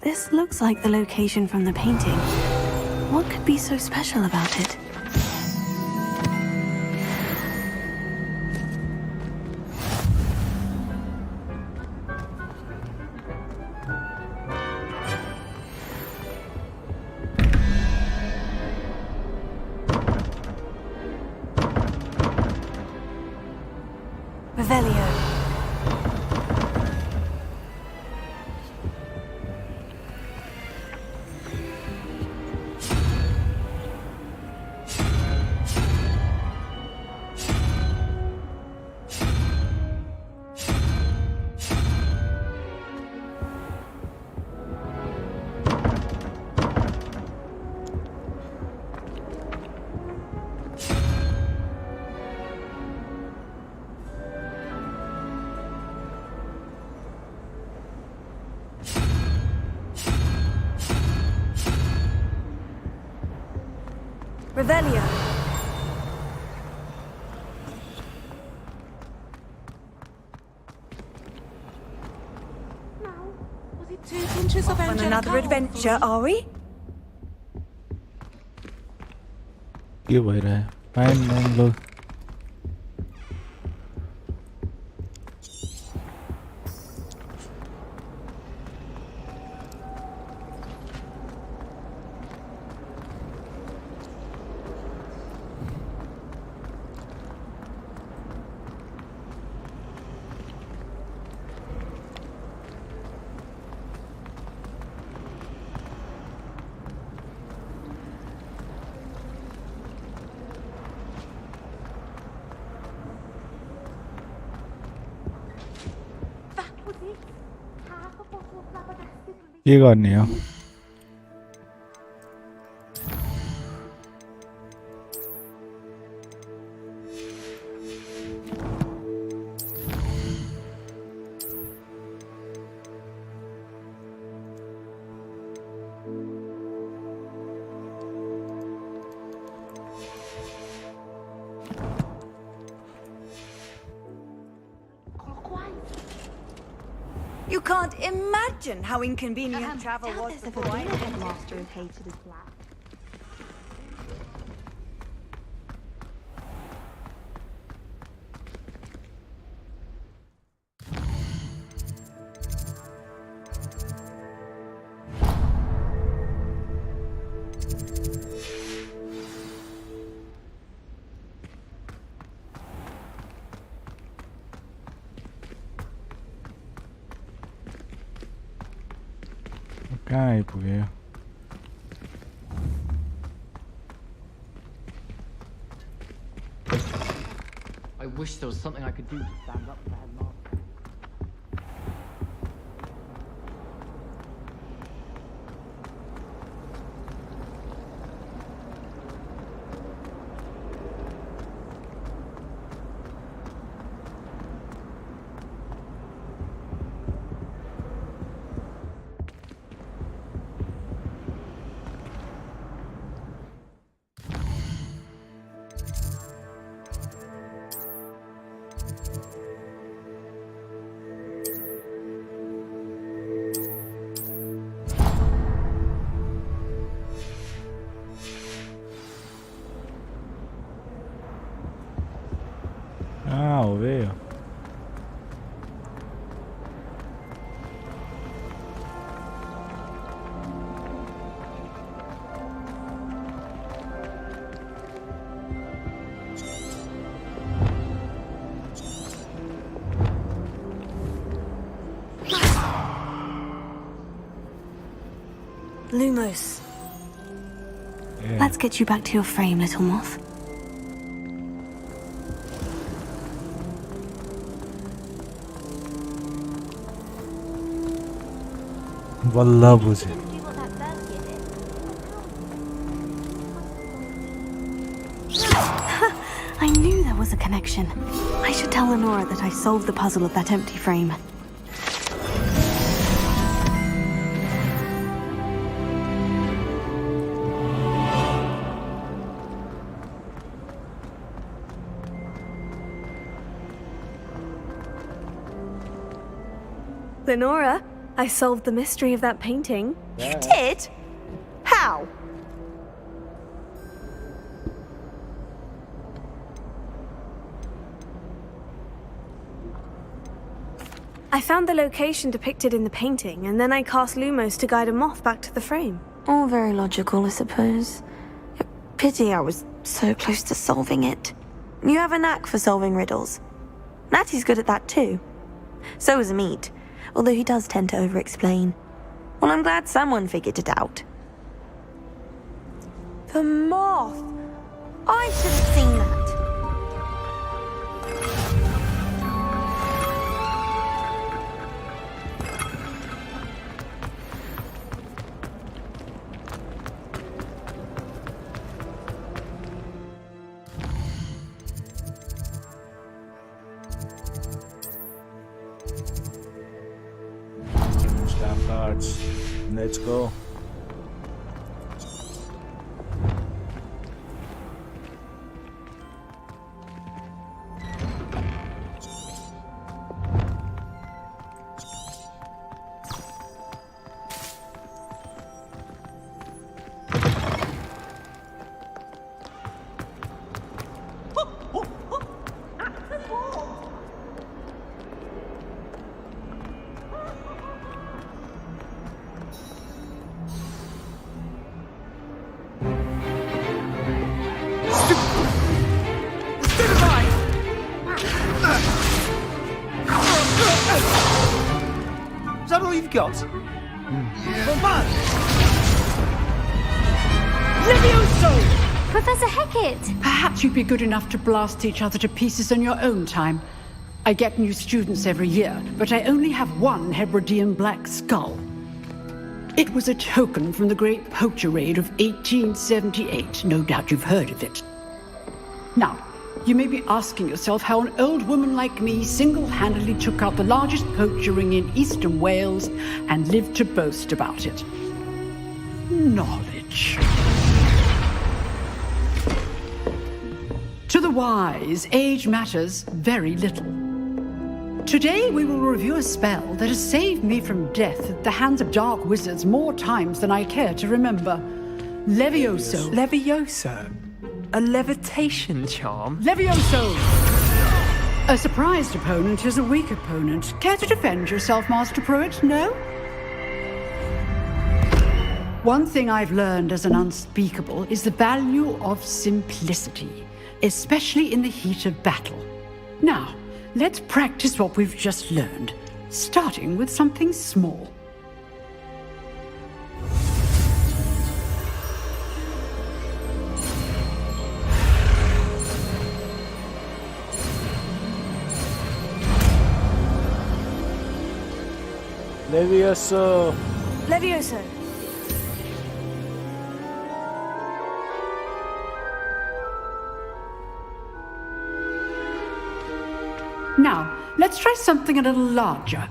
This looks like the location from the painting. What could be so special about it? Revelio. Revelio. On another adventure, are we? के भइरह्यो fine fine लो के गर्ने हो You can't imagine how inconvenient travel was before I Master is hated as black. कहाँ आइपुग्यो I wish there was something I could do to stand up to the headmaster. Ah, ho veo. Lumos. Yeah. Let's get you back to your frame, little moth. बल्ल बुझे I knew there was a connection. I should tell Lenora that I solved the puzzle of that empty frame. Lenora, I solved the mystery of that painting. You did? How? I found the location depicted in the painting, and then I cast Lumos to guide a moth back to the frame. All very logical, I suppose. Pity I was so close to solving it. You have a knack for solving riddles. Natty's good at that too. So is Amit, although he does tend to over-explain. Well, I'm glad someone figured it out. The moth! I should have seen that. Let's go. that all you've got? Levioso! Professor Hecat! Perhaps you'd be good enough to blast each other to pieces on your own time. I get new students every year, but I only have one Hebridean black skull. It was a token from the Great Poacher Raid of 1878. No doubt you've heard of it. Now, you may be asking yourself how an old woman like me single-handedly took out the largest poacher ring in eastern Wales and lived to boast about it. Knowledge. To the wise, age matters very little. Today we will review a spell that has saved me from death at the hands of dark wizards more times than I care to remember. Levioso. Levioso? A levitation charm? Levioso! A surprised opponent is a weak opponent. Care to defend yourself, Master Pruitt? No? One thing I've learned as an unspeakable is the value of simplicity, especially in the heat of battle. Now, let's practice what we've just learned, starting with something small. Levioso! Levioso! Now, let's try something a little larger.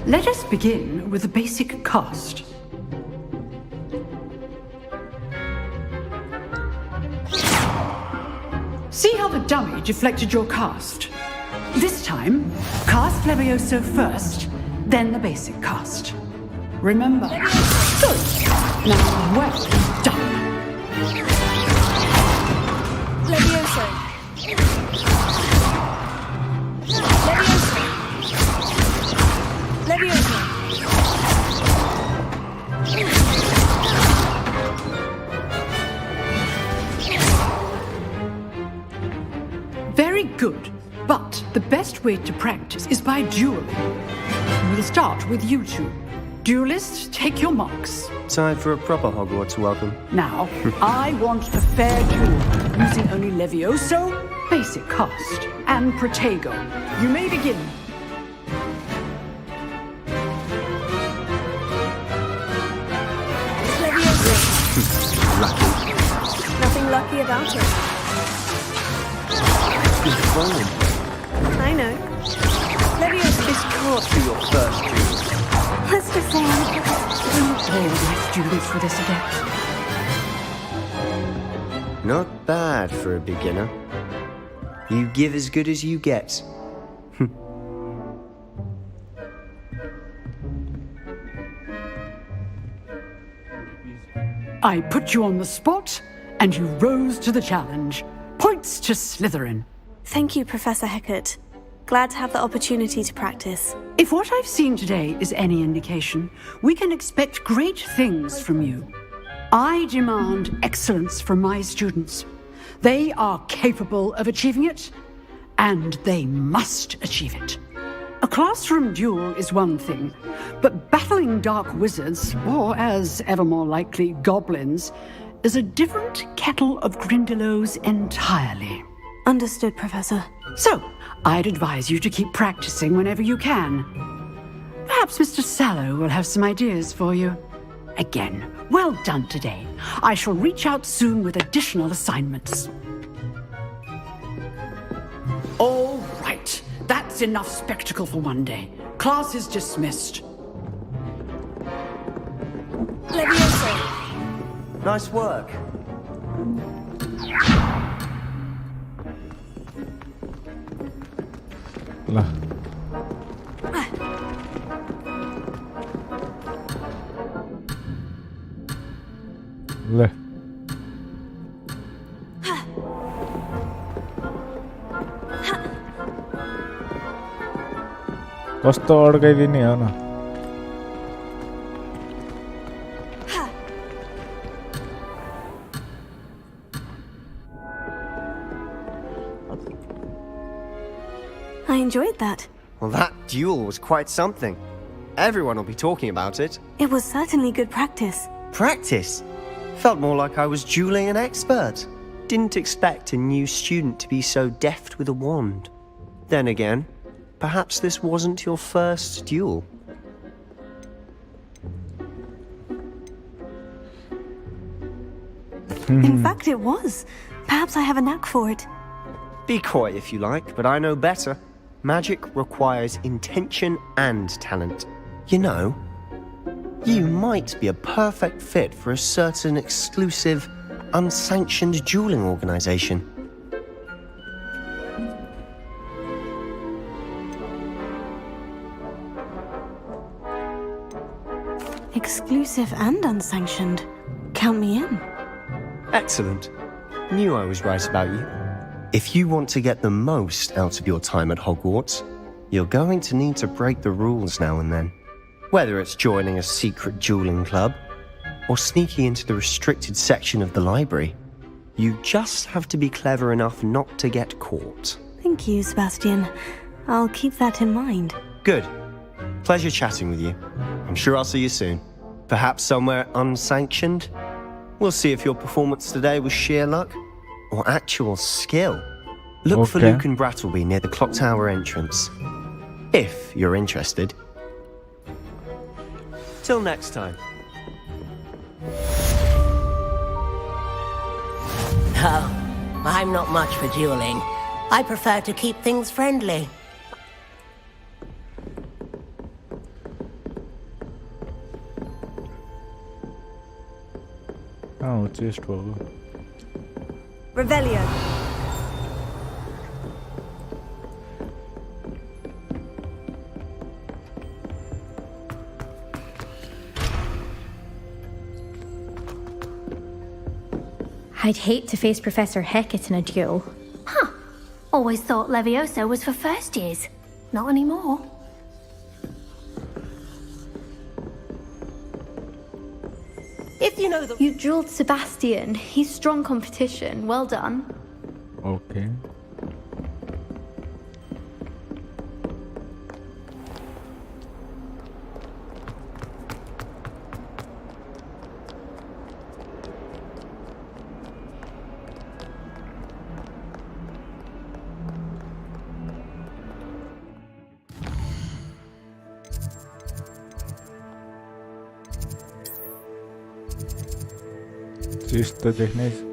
Let us begin with the basic cast. See how the dummy deflected your cast? This time, cast Levioso first, then the basic cast. Remember? Good. Now, well done. Levioso! Levioso! Levioso! Very good. But the best way to practice is by dueling. We'll start with you two. Duelists, take your marks. Time for a proper Hogwarts welcome. Now, I want a fair duel, using only Levioso, basic cast, and Protego. You may begin. Lucky. Nothing lucky about it. Good form. I know. Levioso! This can't be your first duel. Let's just say All my students with this adept. Not bad for a beginner. You give as good as you get. I put you on the spot, and you rose to the challenge. Points to Slytherin. Thank you, Professor Hecat. Glad to have the opportunity to practice. If what I've seen today is any indication, we can expect great things from you. I demand excellence from my students. They are capable of achieving it, and they must achieve it. A classroom duel is one thing, but battling dark wizards, or as ever more likely, goblins, is a different kettle of Grindylows entirely. Understood, Professor. So, I'd advise you to keep practicing whenever you can. Perhaps Mr. Sallow will have some ideas for you. Again, well done today. I shall reach out soon with additional assignments. All right. That's enough spectacle for one day. Class is dismissed. Levioso! Nice work. Lah. Le. कस्तो अड्काइदिने हो न I enjoyed that. Well, that duel was quite something. Everyone will be talking about it. It was certainly good practice. Practice? Felt more like I was dueling an expert. Didn't expect a new student to be so deft with a wand. Then again, perhaps this wasn't your first duel. In fact, it was. Perhaps I have a knack for it. Be coy if you like, but I know better. Magic requires intention and talent. You know, you might be a perfect fit for a certain exclusive, unsanctioned dueling organization. Exclusive and unsanctioned. Count me in. Excellent. Knew I was right about you. If you want to get the most out of your time at Hogwarts, you're going to need to break the rules now and then. Whether it's joining a secret dueling club, or sneaking into the restricted section of the library, you just have to be clever enough not to get caught. Thank you, Sebastian. I'll keep that in mind. Good. Pleasure chatting with you. I'm sure I'll see you soon. Perhaps somewhere unsanctioned? We'll see if your performance today was sheer luck or actual skill. Look for Luke and Brattleby near the clock tower entrance. If you're interested. Till next time. Oh, I'm not much for dueling. I prefer to keep things friendly. Oh, just well. Revelio. I'd hate to face Professor Hecat in a duel. Huh. Always thought Levioso was for first years. Not anymore. If you know the... You dueled Sebastian. He's strong competition. Well done. Okay. Just the technique.